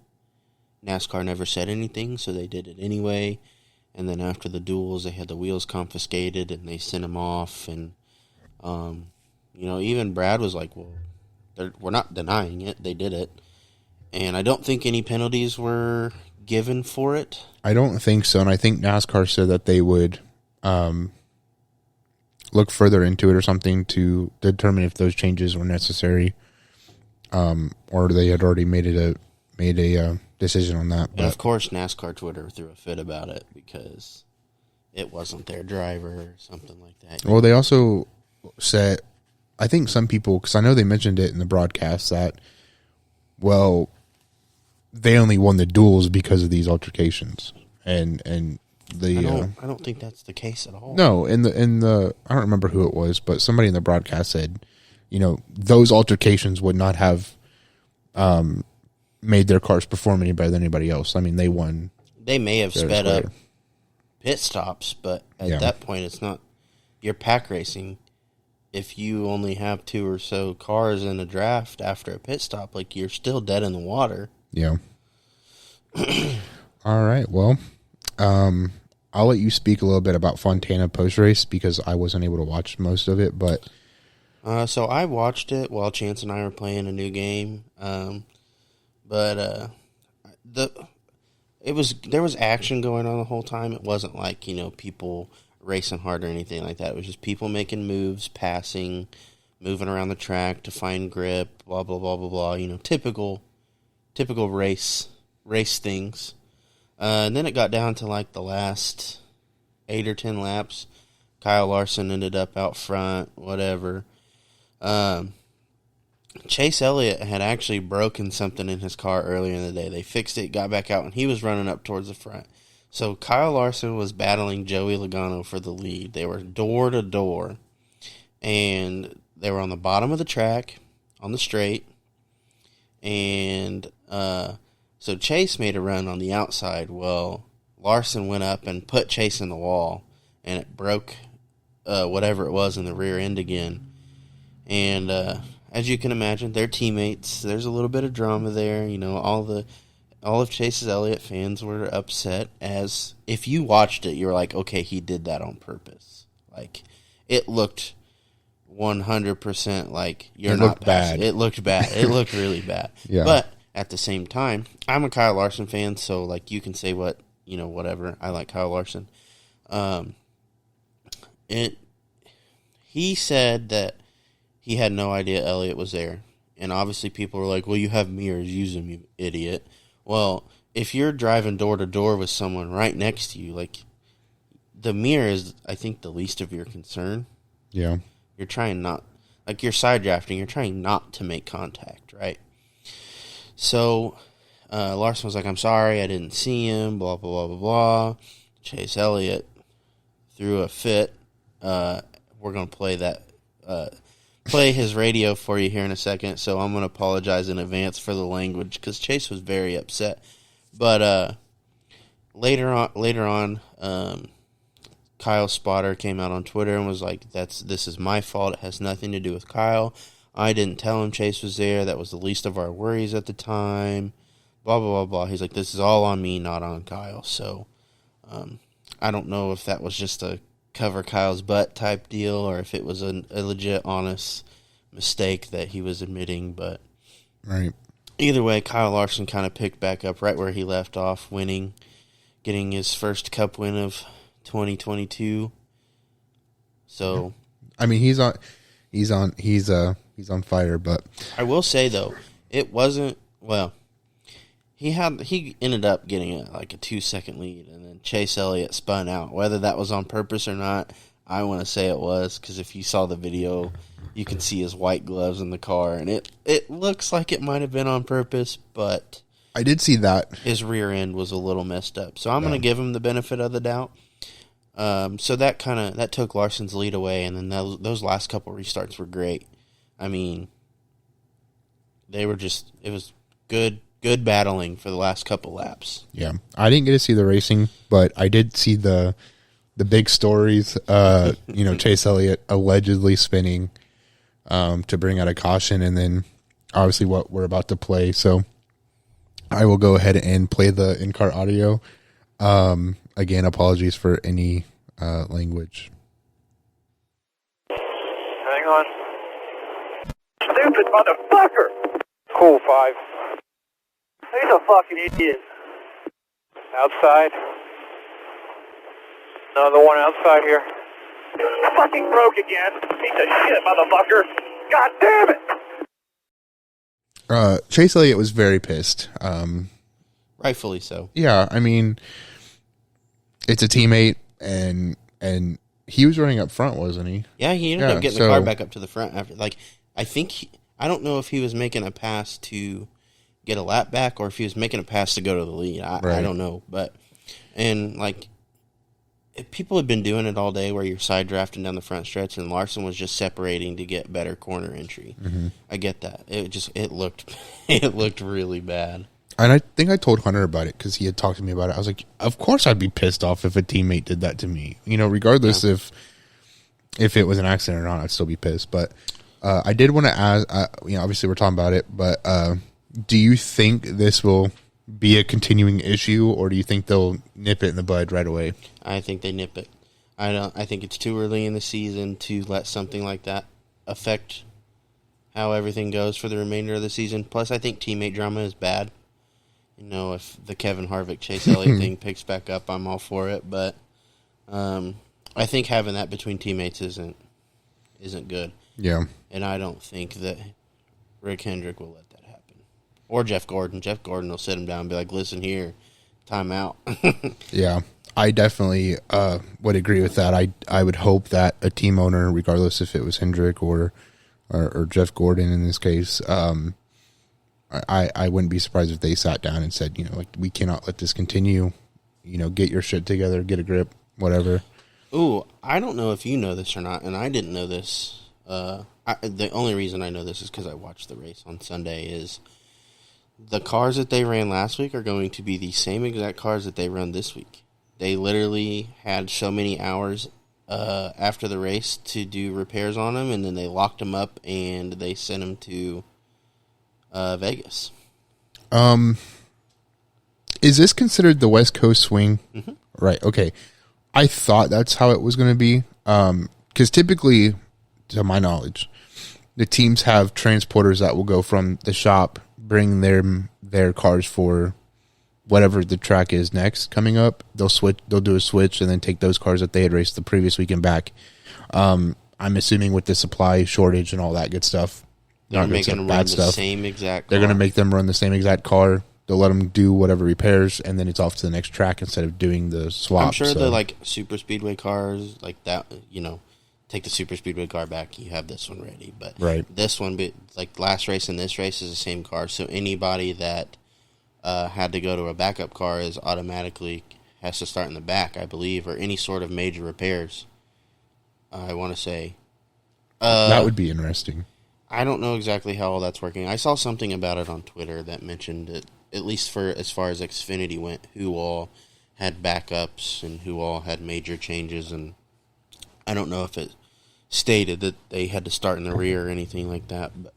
NASCAR never said anything, so they did it anyway. And then after the duels, they had the wheels confiscated, and they sent them off. And, even Brad was like, well, we're not denying it. They did it. And I don't think any penalties were given for it. I don't think so, and I think NASCAR said that they would look further into it or something to determine if those changes were necessary, or they had already made a decision on that. And of course, NASCAR Twitter threw a fit about it because it wasn't their driver or something like that. Well, they also said, I think some people, because I know they mentioned it in the broadcast, that, well, they only won the duels because of these altercations, and the I don't think that's the case at all. No, in the I don't remember who it was, but somebody in the broadcast said, those altercations would not have made their cars perform any better than anybody else. I mean, they won they may have sped up pit stops, but at that point, it's not. You're pack racing. If you only have 2 or so cars in a draft after a pit stop, like, you're still dead in the water. Yeah. All right. Well, I'll let you speak a little bit about Fontana post race because I wasn't able to watch most of it. But so I watched it while Chance and I were playing a new game. There was action going on the whole time. It wasn't like, people racing hard or anything like that. It was just people making moves, passing, moving around the track to find grip, blah blah blah blah blah. Typical race things. And then it got down to like the last 8 or 10 laps. Kyle Larson ended up out front, whatever. Chase Elliott had actually broken something in his car earlier in the day. They fixed it, got back out, and he was running up towards the front. So Kyle Larson was battling Joey Logano for the lead. They were door to door, and they were on the bottom of the track, on the straight, and so Chase made a run on the outside. Well, Larson went up and put Chase in the wall, and it broke whatever it was in the rear end again. And as you can imagine, they're teammates. There's a little bit of drama there. All of Chase Elliott fans were upset. As if you watched it, you were like, okay, he did that on purpose. Like, it looked 100% like you're not bad. It looked bad. It looked really bad. Yeah. But at the same time, I'm a Kyle Larson fan, so like you can say whatever. I like Kyle Larson. He said that he had no idea Elliott was there. And obviously people were like, well, you have mirrors, use them, you idiot. Well, if you're driving door to door with someone right next to you, like, the mirror is, I think, the least of your concern. Yeah. You're trying not, like, you're side drafting, you're trying not to make contact, right? So, Larson was like, I'm sorry, I didn't see him, blah, blah, blah, blah, blah. Chase Elliott threw a fit. We're going to play his radio for you here in a second, so I'm going to apologize in advance for the language, because Chase was very upset. But later on, Kyle Spotter came out on Twitter and was like, this is my fault, it has nothing to do with Kyle. I didn't tell him Chase was there, that was the least of our worries at the time, blah, blah, blah, blah. He's like, this is all on me, not on Kyle. So I don't know if that was just a cover Kyle's butt type deal, or if it was a legit, honest mistake that he was admitting. But right, either way, Kyle Larson kind of picked back up right where he left off, getting his first Cup win of 2022. So, I mean, he's on fire. But I will say though, it wasn't well. He ended up getting a 2-second lead, and then Chase Elliott spun out. Whether that was on purpose or not, I want to say it was, because if you saw the video, you can see his white gloves in the car, and it looks like it might have been on purpose, but I did see that his rear end was a little messed up. So I'm going to give him the benefit of the doubt. So that took Larson's lead away, and then those last couple restarts were great. I mean, it was good battling for the last couple laps. Yeah, I didn't get to see the racing, but I did see the big stories. Chase Elliott allegedly spinning to bring out a caution, and then obviously what we're about to play. So I will go ahead and play the in-car audio. Again, apologies for any language. Hang on. Stupid motherfucker! Cool 5. He's a fucking idiot. Outside. Another one outside here. Fucking broke again. Piece of shit, motherfucker. God damn it. Chase Elliott was very pissed. Rightfully so. Yeah, I mean, it's a teammate, and he was running up front, wasn't he? Yeah, he ended up getting the car back up to the front after. I don't know if he was making a pass to get a lap back, or if he was making a pass to go to the lead. I don't know, but people have been doing it all day, where you're side drafting down the front stretch, and Larson was just separating to get better corner entry. Mm-hmm. I get that. It looked really bad. And I think I told Hunter about it because he had talked to me about it. I was like, of course I'd be pissed off if a teammate did that to me. Regardless if it was an accident or not, I'd still be pissed. But I did want to ask, obviously we're talking about it, but do you think this will be a continuing issue, or do you think they'll nip it in the bud right away? I think they nip it. I think it's too early in the season to let something like that affect how everything goes for the remainder of the season. Plus, I think teammate drama is bad. If the Kevin Harvick, Chase Elliott thing picks back up, I'm all for it. But I think having that between teammates isn't good. Yeah. And I don't think that Rick Hendrick will let that happen. Or Jeff Gordon. Jeff Gordon will sit him down and be like, listen here, time out. Yeah. I definitely would agree with that. I would hope that a team owner, regardless if it was Hendrick or Jeff Gordon in this case, I wouldn't be surprised if they sat down and said, we cannot let this continue. Get your shit together, get a grip, whatever. Ooh, I don't know if you know this or not, and I didn't know this. The only reason I know this is because I watched the race on Sunday. Is the cars that they ran last week are going to be the same exact cars that they run this week. They literally had so many hours after the race to do repairs on them, and then they locked them up and they sent them to Vegas. Is this considered the West Coast swing? Mm-hmm. Right. Okay. I thought that's how it was going to be. Because typically, to my knowledge, the teams have transporters that will go from the shop, bring their cars for whatever the track is next coming up. They'll do a switch and then take those cars that they had raced the previous weekend back. I'm assuming with the supply shortage and all that good stuff, they're making them run the same exact car. They're going to make them run the same exact car. They'll let them do whatever repairs, and then it's off to the next track instead of doing the swap. I'm sure the super speedway cars like that, take the super speedway car back, you have this one ready. But right. This one, last race and this race is the same car. So anybody that had to go to a backup car is automatically has to start in the back, I believe, or any sort of major repairs. I want to say that would be interesting. I don't know exactly how all that's working. I saw something about it on Twitter that mentioned it, at least for as far as Xfinity went, who all had backups and who all had major changes, and I don't know if it stated that they had to start in the rear or anything like that. But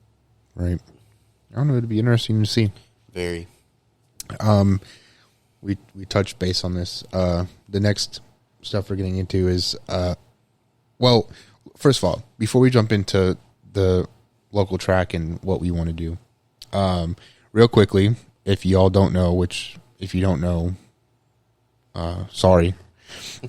right. I don't know. It'd be interesting to see. Very. We touched base on this. The next stuff we're getting into is, well, first of all, before we jump into the local track and what we want to do, real quickly, if y'all don't know, which if you don't know, sorry,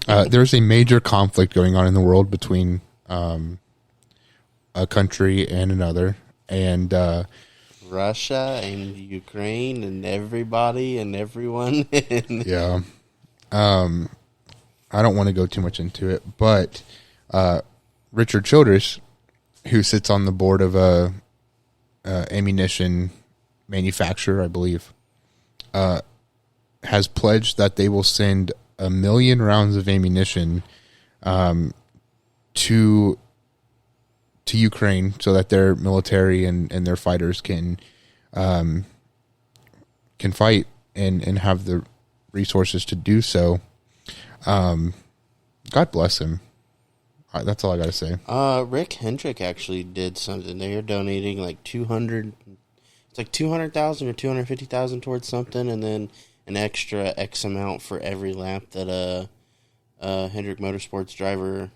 there's a major conflict going on in the world between a country and another, and Russia and Ukraine and everybody and everyone. Yeah. I don't want to go too much into it, but Richard Childress, who sits on the board of a ammunition manufacturer, I believe, has pledged that they will send 1 million rounds of ammunition to Ukraine so that their military and their fighters can fight and have the resources to do so. God bless him. That's all I got to say. Rick Hendrick actually did something. They are donating like 200. It's like 200,000 or 250,000 towards something, and then an extra X amount for every lap that Hendrick Motorsports driver.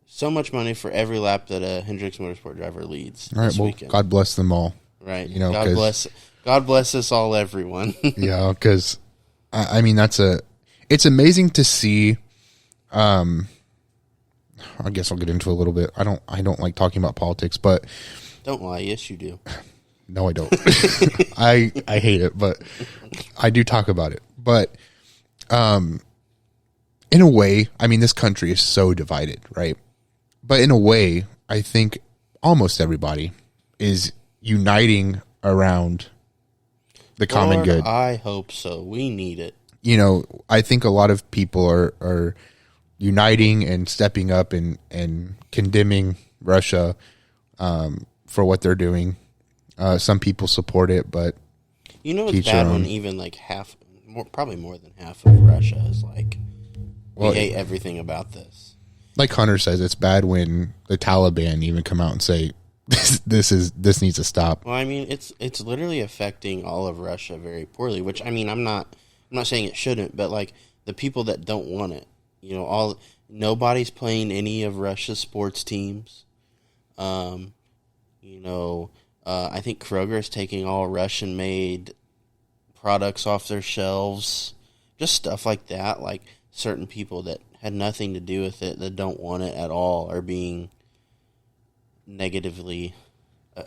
So much money for every lap that a Hendricks Motorsport driver leads. All right, well, weekend. God bless them all. Right, God bless us all, everyone. Yeah, because I mean it's amazing to see. I guess I'll get into it a little bit. I don't like talking about politics, but don't lie. Yes, you do. No, I don't. I hate it, but I do talk about it. But in a way, I mean, this country is so divided, right? But in a way, I think almost everybody is uniting around the common good. I hope so. We need it. I think a lot of people are uniting and stepping up and condemning Russia for what they're doing. Some people support it, but You know, it's teach bad their when own. even like probably more than half of Russia is like, we Well, hate everything about this. Like Hunter says, it's bad when the Taliban even come out and say this needs to stop. Well, I mean, it's literally affecting all of Russia very poorly. Which, I mean, I'm not saying it shouldn't, but like the people that don't want it, you know, nobody's playing any of Russia's sports teams. You know, I think Kroger is taking all Russian-made products off their shelves, just stuff like that. Like certain people that had nothing to do with it, that don't want it at all, are being negatively,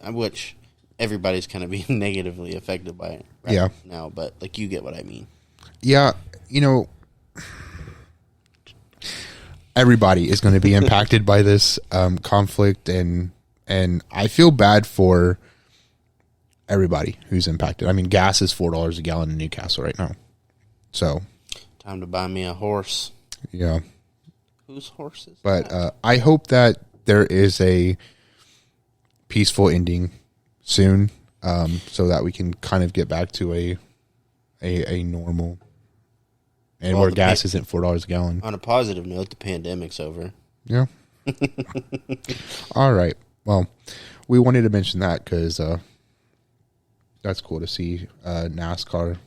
which everybody's kind of being negatively affected by it right now. But like, you get what I mean. Yeah, you know, everybody is going to be impacted by this conflict, and I feel bad for everybody who's impacted. I mean, gas is $4 a gallon in Newcastle right now, so Time to buy me a horse. yeah. Whose horse is But that? I hope that there is a peaceful ending soon, so that we can kind of get back to a normal, and Well, where the gas isn't $4 a gallon. On a positive note, the pandemic's over. Yeah. All right. Well, we wanted to mention that because that's cool to see NASCAR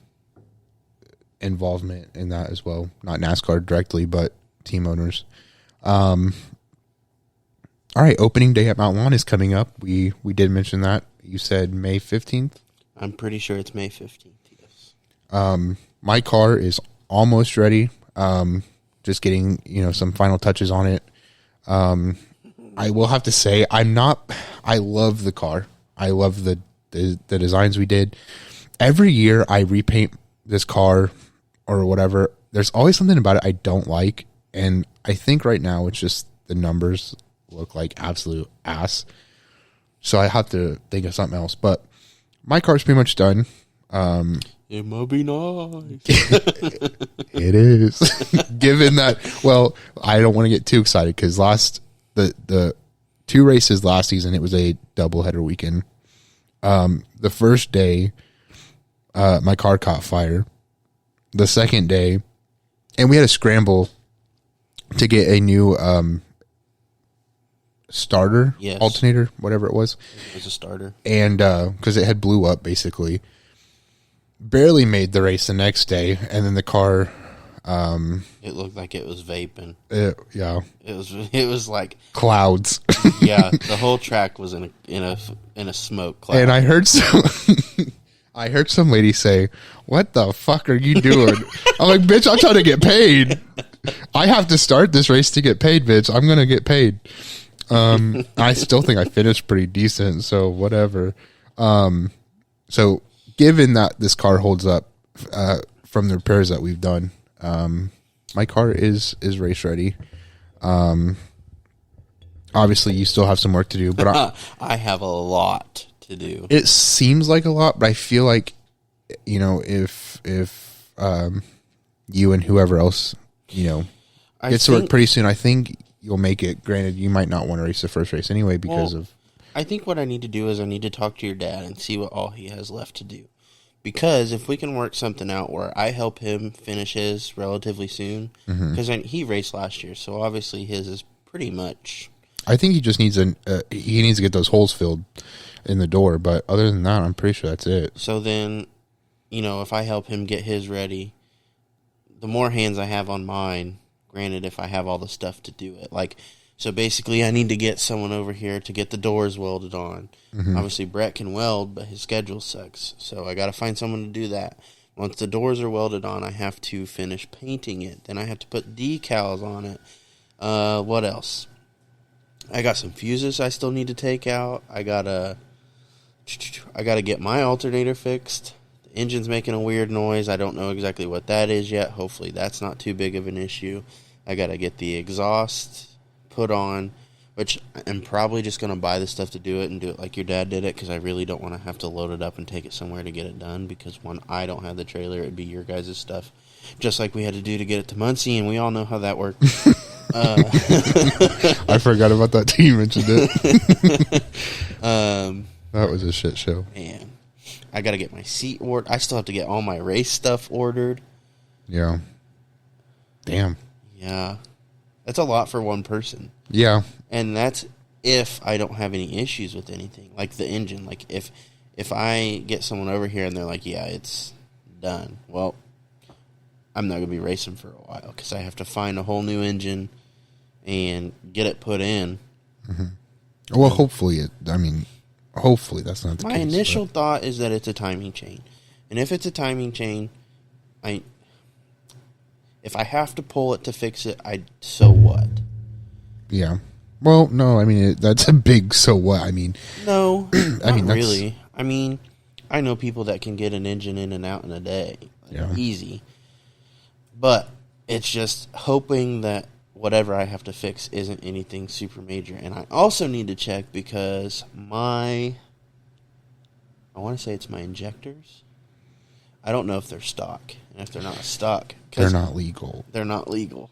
involvement in that as well. Not NASCAR directly, but team owners. All right. Opening day at Mount Lawn is coming up. We did mention that. You said May 15th. I'm pretty sure it's May 15th, yes. My car is almost ready. Just getting, some final touches on it. I will have to say I love the car. I love the designs we did. Every year I repaint this car or whatever. There's always something about it I don't like. And I think right now it's just the numbers look like absolute ass. So I have to think of something else. But my car's pretty much done. It might be nice. It is. Given that, well, I don't want to get too excited because the 2 races last season, it was a doubleheader weekend. The first day, my car caught fire. The second day, and we had a scramble to get a new starter, Yes. alternator, whatever it was. It was a starter. And because it had blew up, basically. Barely made the race the next day, and then the car... It looked like it was vaping. Yeah. It was like Clouds. yeah. The whole track was in a smoke cloud. And I heard some lady say, "What the fuck are you doing?" I'm like, "Bitch, I'm trying to get paid. I have to start this race to get paid, bitch. I'm gonna get paid." I still think I finished pretty decent, so whatever. So given that this car holds up from the repairs that we've done, my car is race ready. Obviously, you still have some work to do, but I have a lot to do. it seems like a lot. But I feel like, if you and whoever else, gets to work pretty soon, I think you'll make it. Granted, you might not want to race the first race anyway because of. I think what I need to do is I need to talk to your dad and see what all he has left to do. Because if we can work something out where I help him finish his relatively soon, because he raced last year, so obviously his is pretty much. I think he just needs he needs to get those holes filled in the door, but other than that, I'm pretty sure that's it. So then, if I help him get his ready, the more hands I have on mine, granted, if I have all the stuff to do it, so basically I need to get someone over here to get the doors welded on. Obviously Brett can weld, but his schedule sucks, so I got to find someone to do that. Once the doors are welded on, I have to finish painting it. Then I have to put decals on it. What else? I got some fuses I still need to take out. I gotta get my alternator fixed. The engine's making a weird noise. I don't know exactly what that is yet. Hopefully that's not too big of an issue. I gotta get the exhaust put on, which I'm probably just going to buy the stuff to do it and do it like your dad did it, because I really don't want to have to load it up and take it somewhere to get it done, because when I don't have the trailer, it'd be your guys' stuff, just like we had to do to get it to Muncie, and we all know how that worked. I forgot about that till you mentioned it. That was a shit show. Man. I got to get my seat ordered. I still have to get all my race stuff ordered. Yeah. Damn. Yeah. That's a lot for one person. Yeah. And that's if I don't have any issues with anything, like the engine. Like, if I get someone over here and they're like, yeah, it's done, well, I'm not going to be racing for a while because I have to find a whole new engine and get it put in. Mm-hmm. Well, hopefully that's not the case. My initial thought is that it's a timing chain. And if it's a timing chain, if I have to pull it to fix it, so what? Yeah. Well, no, I mean, that's a big so what. I mean, no, I mean, not really. I mean, I know people that can get an engine in and out in a day. Easy. But it's just hoping that whatever I have to fix isn't anything super major. And I also need to check because I want to say it's my injectors. I don't know if they're stock. And if they're not stock, they're not legal. They're not legal.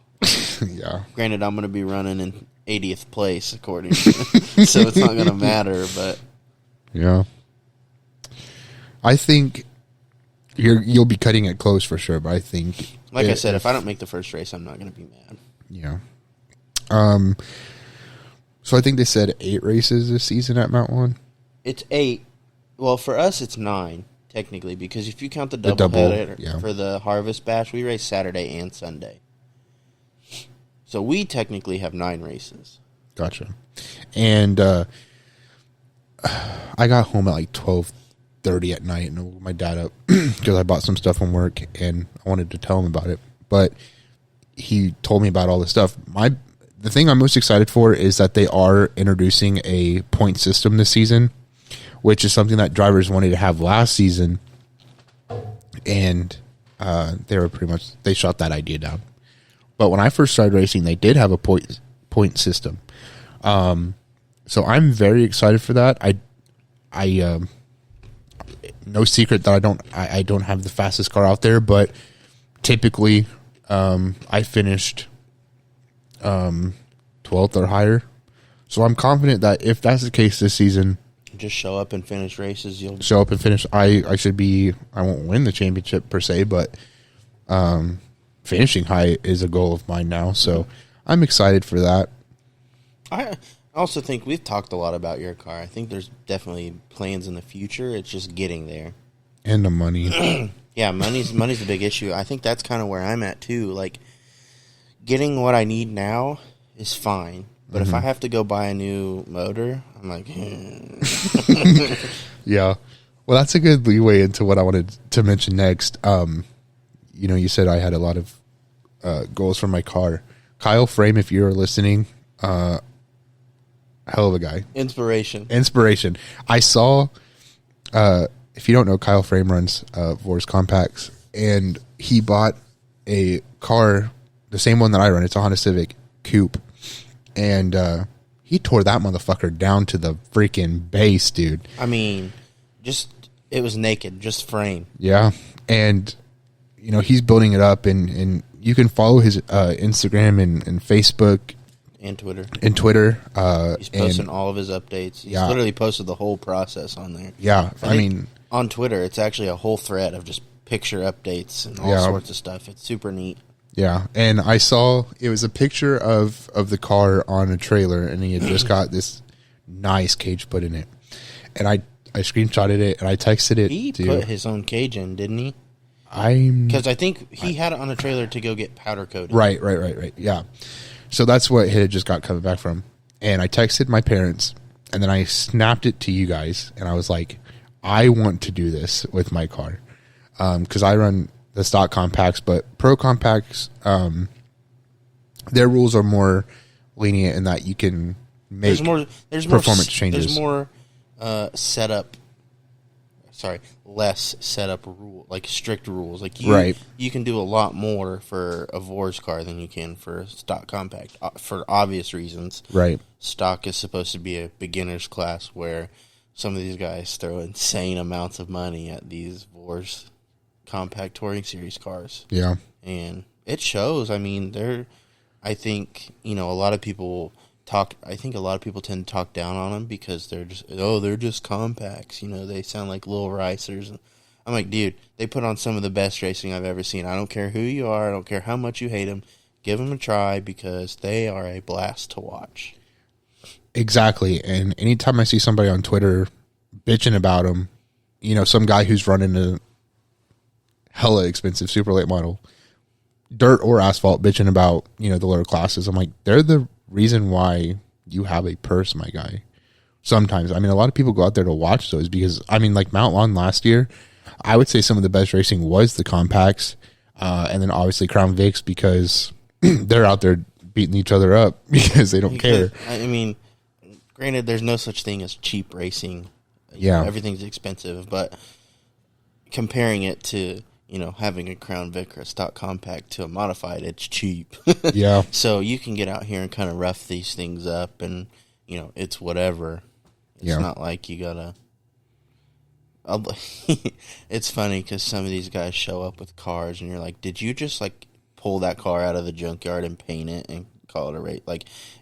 Yeah. Granted, I'm going to be running in 80th place, according to so it's not going to matter, but yeah. I think you'll be cutting it close for sure, but I think like I said, if I don't make the first race, I'm not going to be mad. Yeah. So I think they said 8 races this season at Mount One. It's 8. Well, for us, it's 9 technically because if you count the doubleheader for the Harvest Bash, we race Saturday and Sunday. So we technically have 9 races. Gotcha. And I got home at like 12:30 at night and I woke my dad up because I bought some stuff from work and I wanted to tell him about it. But he told me about all this stuff. The thing I'm most excited for is that they are introducing a point system this season, which is something that drivers wanted to have last season, and they shot that idea down. But when I first started racing, they did have a point system. So I'm very excited for that. I no secret that I don't have the fastest car out there, but typically I finished 12th or higher. So I'm confident that if that's the case this season, just show up and finish races. You'll show up and finish. I won't win the championship per se, but finishing high is a goal of mine now. So I'm excited for that. I also think we've talked a lot about your car. I think there's definitely plans in the future. It's just getting there. And the money. Yeah, money's the big issue. I think that's kind of where I'm at too. Like, getting what I need now is fine, but if I have to go buy a new motor, I'm like, yeah. Well, that's a good leeway into what I wanted to mention next. You said I had a lot of goals for my car. Kyle Frame, if you're listening, hell of a guy. Inspiration. I saw. If you don't know, Kyle Frame runs Vors Compacts, and he bought a car, the same one that I run. It's a Honda Civic Coupe, and he tore that motherfucker down to the freaking base, dude. I mean, it was naked, just frame. Yeah, and he's building it up, and you can follow his Instagram and Facebook. And Twitter. He's posting all of his updates. He's literally posted the whole process on there. Yeah, I mean, on Twitter, it's actually a whole thread of just picture updates and all sorts of stuff. It's super neat. Yeah, and I saw it was a picture of the car on a trailer, and he had just got this nice cage put in it. And I screenshotted it, and I texted it. He put his own cage in, didn't he? Because I think he had it on a trailer to go get powder coated. Right. Yeah. So that's what it had just got coming back from. And I texted my parents, and then I snapped it to you guys, and I was like, I want to do this with my car. Because I run the stock compacts, but pro compacts, their rules are more lenient in that you can make performance changes. There's more less setup rule, like strict rules. Like you can do a lot more for a Vors car than you can for a stock compact for obvious reasons. Right. Stock is supposed to be a beginner's class where some of these guys throw insane amounts of money at these Vors compact touring series cars. Yeah. And it shows. I mean, I think, a lot of people I think a lot of people tend to talk down on them because they're just compacts. They sound like little racers. I'm like, dude, they put on some of the best racing I've ever seen. I don't care who you are. I don't care how much you hate them. Give them a try because they are a blast to watch. Exactly. And anytime I see somebody on Twitter bitching about them, some guy who's running a hella expensive super late model, dirt or asphalt, bitching about, the lower classes, I'm like, they're the reason why you have a purse, my guy. Sometimes. I mean, a lot of people go out there to watch those because, like Mount Lawn last year, I would say some of the best racing was the compacts, and then obviously Crown Vics because they're out there beating each other up because they don't care. I mean, granted, there's no such thing as cheap racing. Yeah. Everything's expensive, but comparing it to, having a Crown Vic or a stock compact to a modified, it's cheap. Yeah. So you can get out here and kind of rough these things up and, it's whatever. It's not like you gotta... It's funny because some of these guys show up with cars and you're like, did you just pull that car out of the junkyard and paint it and call it a race?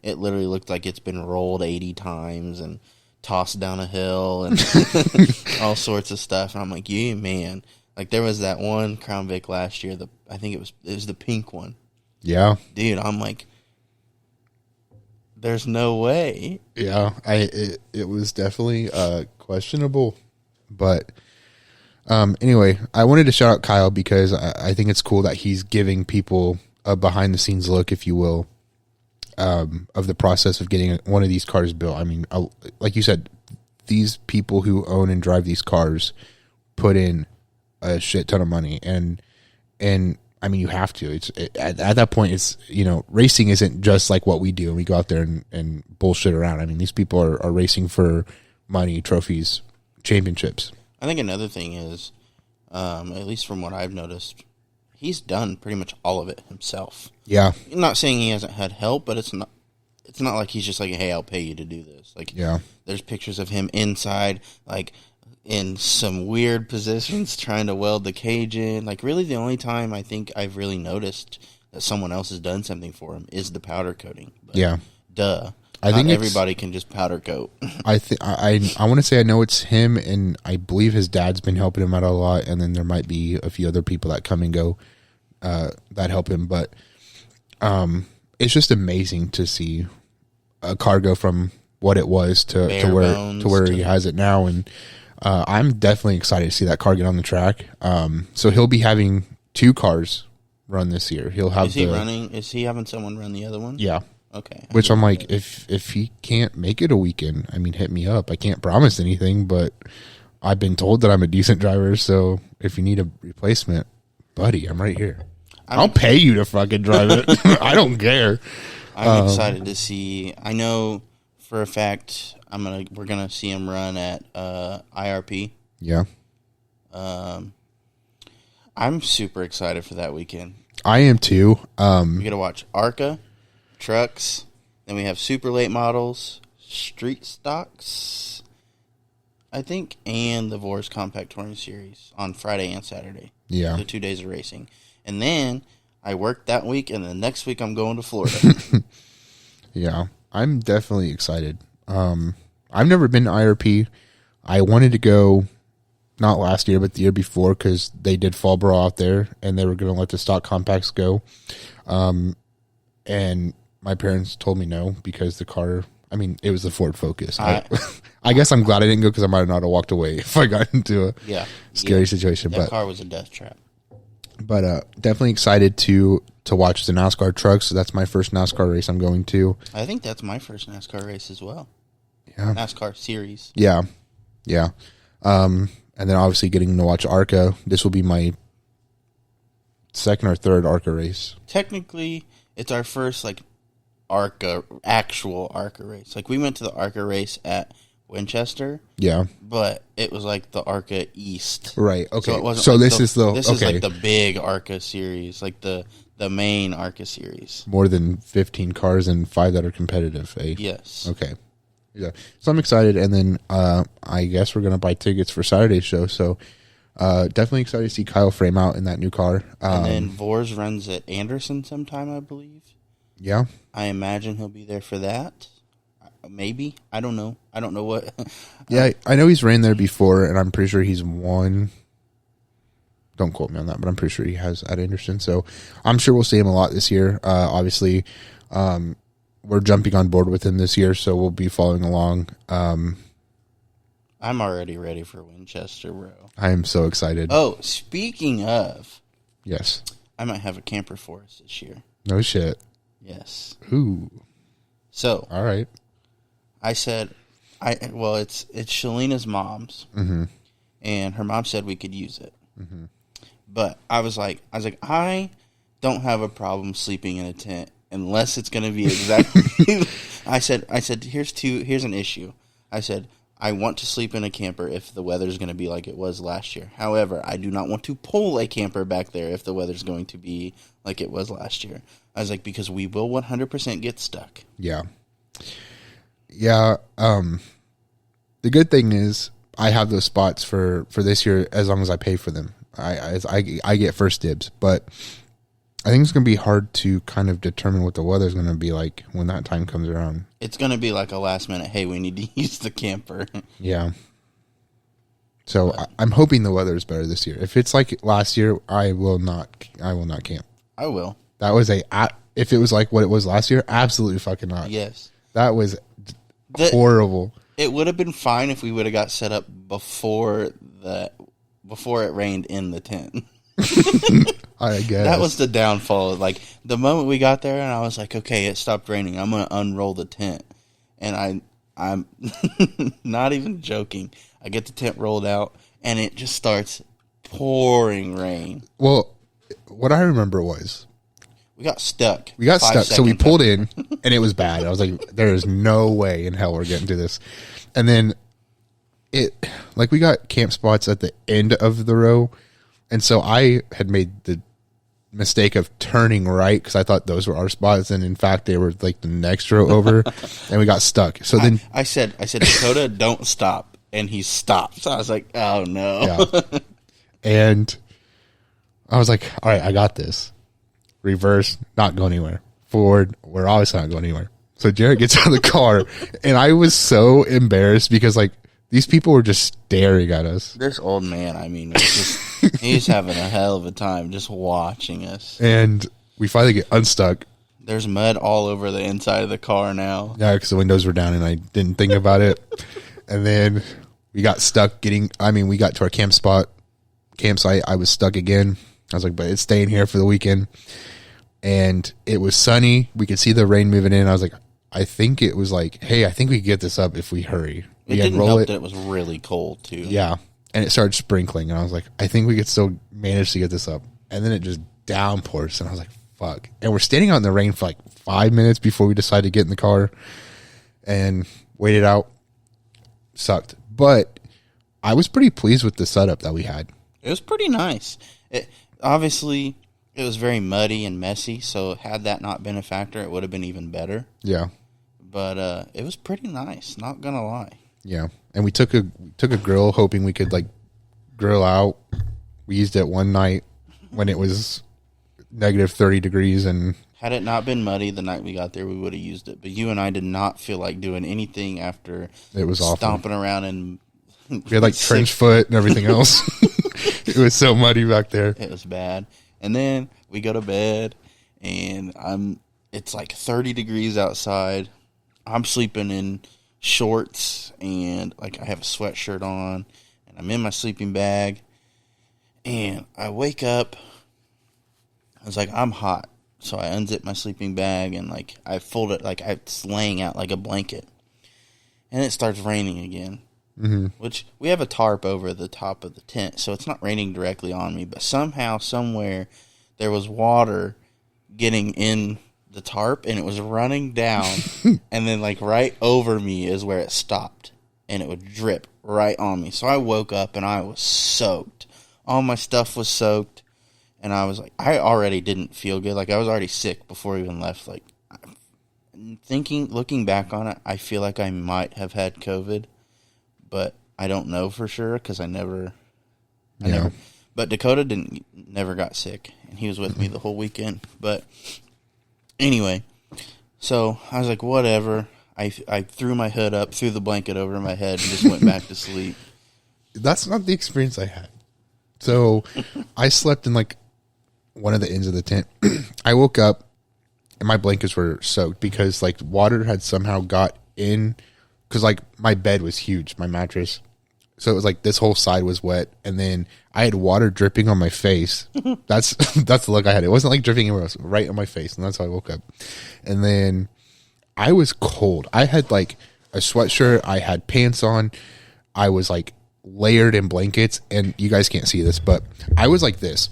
It literally looked like it's been rolled 80 times and tossed down a hill and all sorts of stuff. And I'm like, yeah, man. There was that one Crown Vic last year. I think it was the pink one. Yeah. Dude, I'm like, there's no way. Yeah. It was definitely questionable. But anyway, I wanted to shout out Kyle because I think it's cool that he's giving people a behind the scenes look, if you will, of the process of getting one of these cars built. I mean, like you said, these people who own and drive these cars put in a shit ton of money, and I mean, you have to. At that point, it's racing isn't just like what we do and we go out there and bullshit around. I mean, these people are racing for money, trophies, championships. I think another thing is, at least from what I've noticed, he's done pretty much all of it himself. Yeah. I'm not saying he hasn't had help, but it's not like he's just like, hey, I'll pay you to do this. Yeah. There's pictures of him inside, in some weird positions trying to weld the cage in. Really the only time I think I've really noticed that someone else has done something for him is the powder coating. But yeah. Duh. I think everybody can just powder coat. I want to say I know it's him, and I believe his dad's been helping him out a lot, and then there might be a few other people that come and go that help him. But it's just amazing to see a car go from what it was to where he has it now, and I'm definitely excited to see that car get on the track. So he'll be having 2 cars run this year. He'll have. Is he having someone run the other one? Yeah. Okay. Which I'm like, if he can't make it a weekend, I mean, hit me up. I can't promise anything, but I've been told that I'm a decent driver. So if you need a replacement, buddy, I'm right here. I'll pay you to fucking drive it. I don't care. I'm excited to see. I know for a fact we're gonna see him run at IRP. Yeah. I'm super excited for that weekend. I am too. We get to watch ARCA, trucks, then we have super late models, street stocks, I think, and the Vors Compact Touring Series on Friday and Saturday. Yeah. The 2 days of racing. And then I work that week, and the next week I'm going to Florida. Yeah. I'm definitely excited. I've never been to IRP. I wanted to go, not last year, but the year before, because they did Fall Brawl out there, and they were going to let the stock compacts go. And my parents told me no, because the car, I mean, it was the Ford Focus. I guess I'm glad I didn't go, because I might not have walked away if I got into a scary situation. That car was a death trap. But definitely excited to watch the NASCAR trucks. So that's my first NASCAR race I'm going to. I think that's my first NASCAR race as well. Yeah. NASCAR series. Yeah. Yeah. And then obviously getting to watch ARCA. This will be my second or third ARCA race. Technically, it's our first actual ARCA race. We went to the ARCA race at Winchester. Yeah. But it was the ARCA East. Right. Okay. So it wasn't this is the big ARCA series, the main ARCA series. More than 15 cars and 5 that are competitive, eh? Yes. Okay. Yeah. So I'm excited, and then I guess we're gonna buy tickets for Saturday's show. So definitely excited to see Kyle frame out in that new car. And then Vors runs at Anderson sometime, I believe. Yeah. I imagine he'll be there for that. Maybe. I don't know. I don't know what. Yeah, I know he's ran there before, and I'm pretty sure he's won. Don't quote me on that, but I'm pretty sure he has at Anderson. So I'm sure we'll see him a lot this year. Obviously, we're jumping on board with him this year, so we'll be following along. I'm already ready for Winchester, bro. I am so excited. Oh, speaking of, Yes. I might have a camper for us this year. No shit. Yes. Ooh. So All right. I said, it's Shalina's mom's, and her mom said we could use it. But I was like, I don't have a problem sleeping in a tent unless it's going to be exactly. I said, here's an issue. I said, I want to sleep in a camper if the weather's going to be like it was last year. However, I do not want to pull a camper back there if the weather's going to be like it was last year. I was like, because we will 100% get stuck. Yeah. Yeah. The good thing is I have those spots for this year as long as I pay for them. I get first dibs, but I think it's going to be hard to kind of determine what the weather's going to be like when that time comes around. It's going to be like a last minute, hey, we need to use the camper. Yeah. So I'm hoping the weather is better this year. If it's like last year, I will not camp. I will. That was if it was like what it was last year, absolutely fucking not. Yes. That was horrible. It would have been fine if we would have got set up before it rained in the tent. I guess. That was the downfall. Like, the moment we got there and I was like, okay, it stopped raining, I'm going to unroll the tent. And I'm not even joking. I get the tent rolled out and it just starts pouring rain. Well, what I remember was we got stuck. So we pulled in and it was bad. I was like, there is no way in hell we're getting to this. And then we got camp spots at the end of the row. And so I had made the mistake of turning right because I thought those were our spots. And in fact, they were like the next row over and we got stuck. So then I said, Dakota, don't stop. And he stopped. So I was like, oh no. Yeah. And I was like, all right, I got this. Reverse, not go anywhere. Forward, we're obviously not going anywhere. So Jared gets out of the car and I was so embarrassed because like these people were just staring at us. This old man, I mean, he's having a hell of a time just watching us. And we finally get unstuck. There's mud all over the inside of the car now. Yeah, because the windows were down and I didn't think about it. And then we got stuck we got to our campsite. I was stuck again. I was like, but it's staying here for the weekend. And it was sunny. We could see the rain moving in. I was like, I think it was like, hey, I think we can get this up if we hurry. It didn't help that it was really cold, too. Yeah. And it started sprinkling. And I was like, I think we could still manage to get this up. And then it just downpours. And I was like, fuck. And we're standing out in the rain for like 5 minutes before we decided to get in the car and wait it out. Sucked. But I was pretty pleased with the setup that we had. It was pretty nice. Obviously, it was very muddy and messy. So had that not been a factor, it would have been even better. Yeah. But it was pretty nice. Not going to lie. Yeah, and we took a grill, hoping we could like grill out. We used it one night when it was negative 30 degrees, and had it not been muddy the night we got there, we would have used it. But you and I did not feel like doing anything after it was awful. Stomping around and we had like trench foot and everything else. It was so muddy back there. It was bad. And then we go to bed, and it's like 30 degrees outside. I'm sleeping in shorts and like I have a sweatshirt on and I'm in my sleeping bag and I wake up. I was like, I'm hot. So I unzip my sleeping bag and like I fold it like it's laying out like a blanket. And it starts raining again. Mm-hmm. Which we have a tarp over the top of the tent, so it's not raining directly on me, but somehow, somewhere, there was water getting in the tarp, and it was running down, and then, like, right over me is where it stopped, and it would drip right on me. So I woke up, and I was soaked. All my stuff was soaked, and I was like, I already didn't feel good. Like, I was already sick before I even left. Like, looking back on it, I feel like I might have had COVID, but I don't know for sure, because I never, but Dakota never got sick, and he was with me the whole weekend, but anyway, So I was like, whatever. I threw my hood up, threw the blanket over my head, and just went back to sleep. That's not the experience I had. So I slept in like one of the ends of the tent. I woke up and my blankets were soaked because like water had somehow got in, because like my bed was huge, my mattress. So it was like this whole side was wet, and then I had water dripping on my face. That's the look I had. It wasn't like dripping anywhere else, right on my face, and that's how I woke up. And then I was cold. I had like a sweatshirt, I had pants on, I was like layered in blankets, and you guys can't see this, but I was like this.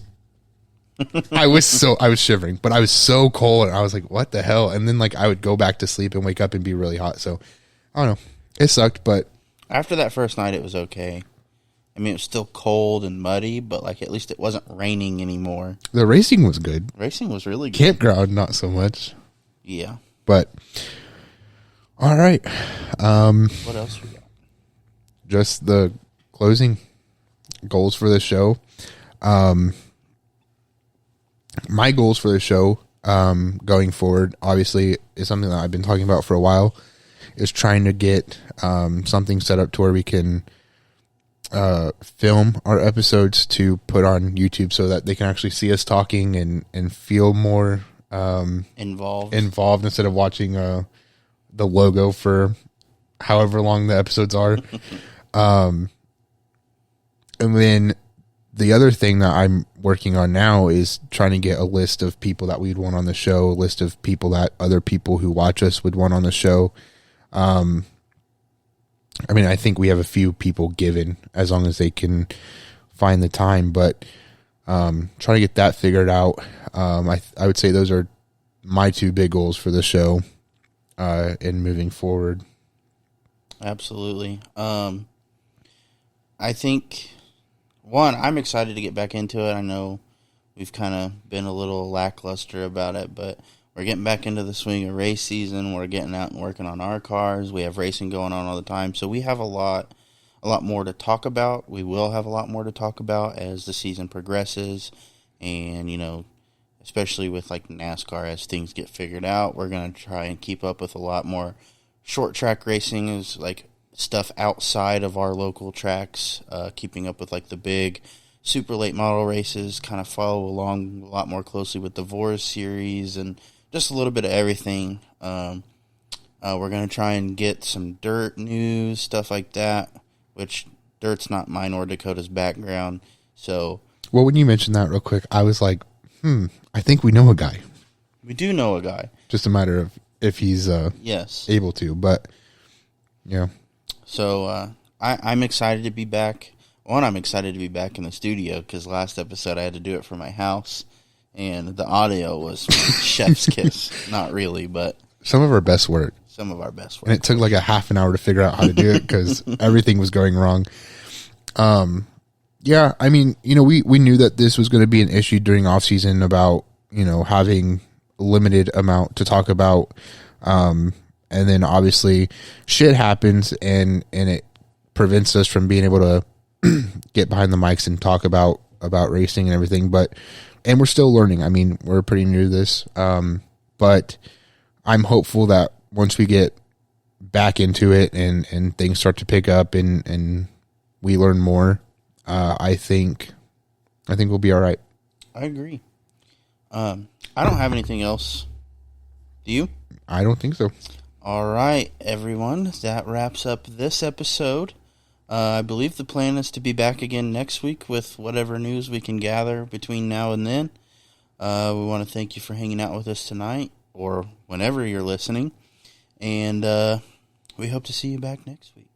I was shivering, but I was so cold, and I was like, what the hell? And then like I would go back to sleep and wake up and be really hot. So I don't know. It sucked, but After that first night, it was okay. I mean, it was still cold and muddy, but like at least it wasn't raining anymore. the racing was good. Racing was really good. Campground, not so much. Yeah. But all right. What else we got? Just the closing goals for the show. My goals for the show going forward, obviously, is something that I've been talking about for a while, is trying to get something set up to where we can film our episodes to put on YouTube so that they can actually see us talking and feel more Involved instead of watching the logo for however long the episodes are. And then the other thing that I'm working on now is trying to get a list of people that we'd want on the show, a list of people that other people who watch us would want on the show. I mean, I think we have a few people given as long as they can find the time, but trying to get that figured out. I would say those are my two big goals for the show in moving forward. Absolutely. I think, one, I'm excited to get back into it. I know we've kind of been a little lackluster about it, but we're getting back into the swing of race season. We're getting out and working on our cars. We have racing going on all the time, so we have a lot more to talk about. We will have a lot more to talk about as the season progresses, and, you know, especially with like NASCAR, as things get figured out, we're going to try and keep up with a lot more short track racing, is like stuff outside of our local tracks, keeping up with like the big super late model races, kind of follow along a lot more closely with the Vors series and just a little bit of everything. We're going to try and get some dirt news, stuff like that, which dirt's not mine or Dakota's background. So, well, when you mentioned that real quick, I was like, I think we know a guy. we do know a guy. Just a matter of if he's Yes. able to, but yeah. So I'm excited to be back. One, I'm excited to be back in the studio because last episode I had to do it from my house, and the audio was chef's kiss. Not really, but Some of our best work. some of our best And work. it took like a half an hour to figure out how to do it because everything was going wrong. Yeah, I mean, you know, we knew that this was going to be an issue during off season about, you know, having a limited amount to talk about. And then obviously shit happens and it prevents us from being able to get behind the mics and talk about racing and everything. And we're still learning. I mean, we're pretty new to this. But I'm hopeful that once we get back into it and things start to pick up and we learn more, I think we'll be all right. I agree. I don't have anything else. Do you? I don't think so. All right, everyone. That wraps up this episode. I believe the plan is to be back again next week with whatever news we can gather between now and then. We want to thank you for hanging out with us tonight or whenever you're listening. And we hope to see you back next week.